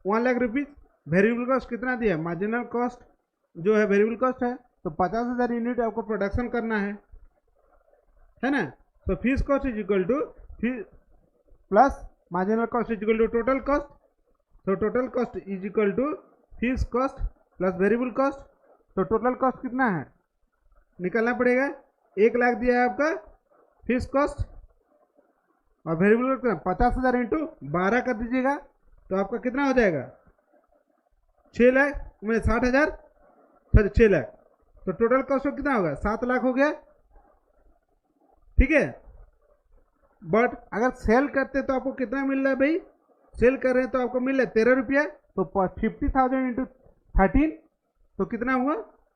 1 लाख रुपीज, वेरिएबल कॉस्ट कितना दिया है, मार्जिनल कॉस्ट जो है वेरिएबल कॉस्ट है, तो 50,000 यूनिट आपको प्रोडक्शन करना है ना। तो fix cost is equal to plus marginal cost is equal to total cost. तो total cost is equal to fix cost plus variable cost. तो टोटल कॉस्ट कितना है, निकालना पड़ेगा, 1 लाख दिया है आपका फिक्स कॉस्ट, और वेरिएबल कॉस्ट 50,000 इंटू 12 कर दीजिएगा, तो आपका कितना हो जाएगा, 6 लाख में 60,000, सॉरी 6 लाख। तो टोटल कॉस्ट कितना होगा, 7 लाख हो गया। ठीक है, बट अगर सेल करते तो आपको कितना मिल रहा है भाई, सेल कर रहे हैं तो आपको मिल रहा है 13 रुपया। तो 50,000 इंटू 13 तो कितना हुआ,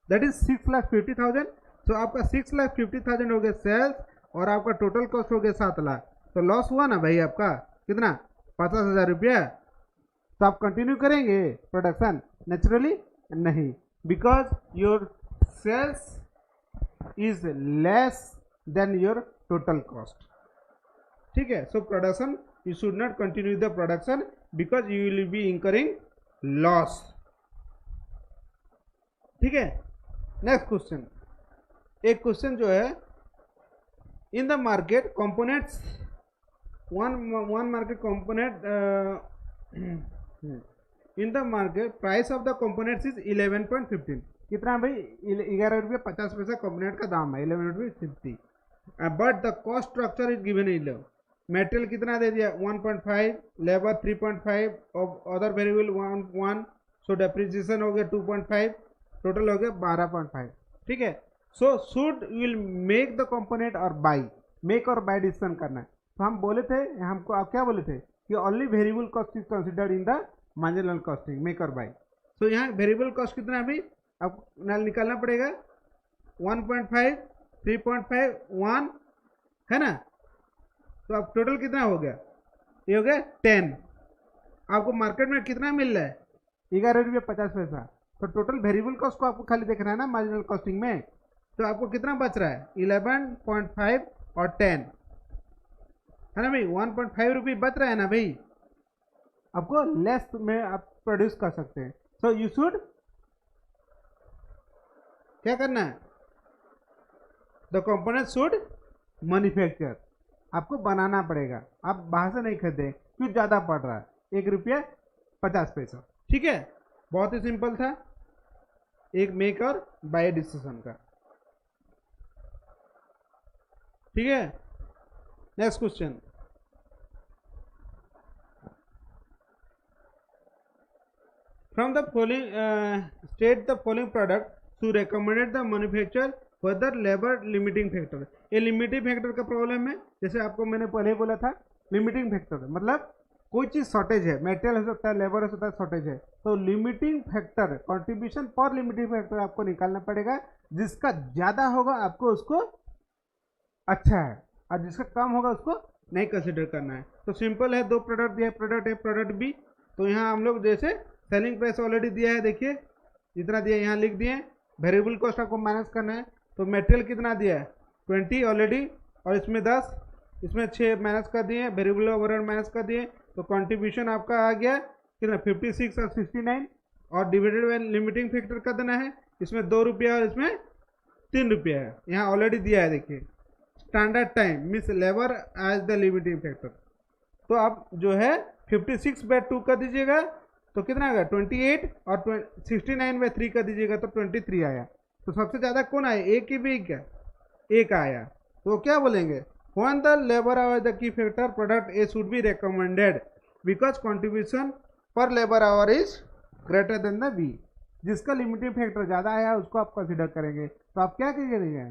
दैट इज 6,50,000। तो आपका 6,50,000 हो गया सेल्स, और आपका टोटल कॉस्ट हो गया 7 लाख। तो लॉस हुआ ना भाई आपका कितना, 50,000 रुपया। तो आप कंटिन्यू करेंगे प्रोडक्शन, नेचुरली नहीं, because your sales is less than your total cost. ठीक है, so production you should not continue the production because you will be incurring loss। ठीक है, नेक्स्ट क्वेश्चन, एक क्वेश्चन जो है, in the market components one market component in the market price of the components is 11.15। कितना भाई, 11 रुपये 50 पैसा कंपोनेंट का दाम है, 11.50। But the cost structure is given 11। Material कितना दे दिया, 1.5, लेबर 3.5, और अदर वेरिएबल 1, सो डेप्रिसिएशन हो गया 2.5, टोटल हो गया 12.5। ठीक है, so should will make the component और बाई, मेक और बाई डिसीजन करना है। तो हम बोले थे, हमको आप क्या बोले थे कि only variable cost is considered in the marginal costing, make और बाई। तो यहाँ वेरिएबल कॉस्ट कितना है भाई, अब निकालना पड़ेगा 1.5, 3.5, 1, है ना। तो अब टोटल कितना हो गया, ये हो गया 10। आपको मार्केट में कितना मिल रहा है, 11 रुपये 50 पैसा। तो टोटल वेरिएबल कॉस्ट को आपको खाली देखना है ना मार्जिनल कॉस्टिंग में। तो आपको कितना बच रहा है, 11.5 और 10, है ना भाई, 1.5 रुपये बच रहा है ना भाई, आपको लेस में आप प्रोड्यूस कर सकते हैं। सो यू शुड क्या करना है, द कंपोनेंट शुड मैन्युफैक्चर, आपको बनाना पड़ेगा, आप बाहर से नहीं खरीदे, क्यों ज़्यादा पड़ रहा है, 1 रुपया 50 पैसा। ठीक है, बहुत ही सिंपल था, एक मेक और बाय डिसीजन का। ठीक है, next question, from the following state the following product to recommended the manufacture further labour limiting factor. ये लिमिटिंग फैक्टर का प्रॉब्लम है, जैसे आपको मैंने पहले ही बोला था, लिमिटिंग फैक्टर मतलब कोई चीज शॉर्टेज है, मेटेरियल हो सकता है, लेबर हो सकता है, शॉर्टेज है, तो लिमिटिंग फैक्टर कंट्रीब्यूशन पर लिमिटिंग फैक्टर आपको निकालना पड़ेगा। जिसका ज्यादा होगा आपको उसको अच्छा है, और जिसका कम होगा उसको नहीं कंसिडर करना है। तो सिंपल है, दो प्रोडक्ट दिया है, प्रोडक्ट ए प्रोडक्ट बी। तो यहाँ हम लोग जैसे सेलिंग प्राइस ऑलरेडी दिया है, देखिए जितना दिया है यहाँ लिख दिए। वेरिएबल कॉस्ट आपको माइनस करना है, तो मेटेरियल कितना दिया है 20 ऑलरेडी, और इसमें 10, इसमें 6 माइनस कर दिए, वेरिएबल ओवरहेड माइनस कर दिए, तो कंट्रीब्यूशन आपका आ गया कितना 56 और 69, और डिवाइडेड बाय लिमिटिंग फैक्टर का देना है, इसमें 2 रुपया और इसमें 3 रुपया है, यहाँ ऑलरेडी दिया है देखिए। Standard time means labour as the limiting factor, तो आप जो है 56/2 कर दीजिएगा तो कितना आएगा 28, और 69/3 कर दीजिएगा तो 23 आया। तो सबसे ज़्यादा कौन आया, ए की बी क्या, एक आया। तो क्या बोलेंगे, when the labor hour the key factor product A should be recommended because contribution per labor hour is greater than the B। जिसका लिमिटिंग फैक्टर ज़्यादा आया उसको आप कंसिडर करेंगे, तो आप क्या करेंगे,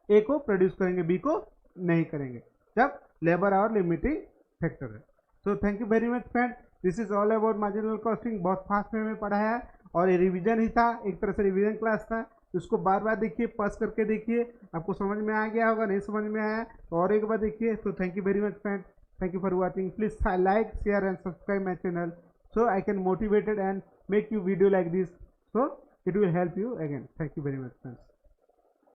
ए को प्रोड्यूस करेंगे, बी को नहीं करेंगे जब लेबर आवर लिमिटिंग फैक्टर है। So thank you very much friend, this is all about marginal costing. बहुत फास्ट में पढ़ाया और ये रिवीजन ही था, एक तरह से रिवीजन क्लास था। इसको बार बार देखिए, पास करके देखिए, आपको समझ में आ गया होगा, नहीं समझ में आया तो और एक बार देखिए। तो thank you very much friend, thank you for watching. Please like share and subscribe my channel so I can motivated and make you video like this, so it will help you again. Thank you very much friends.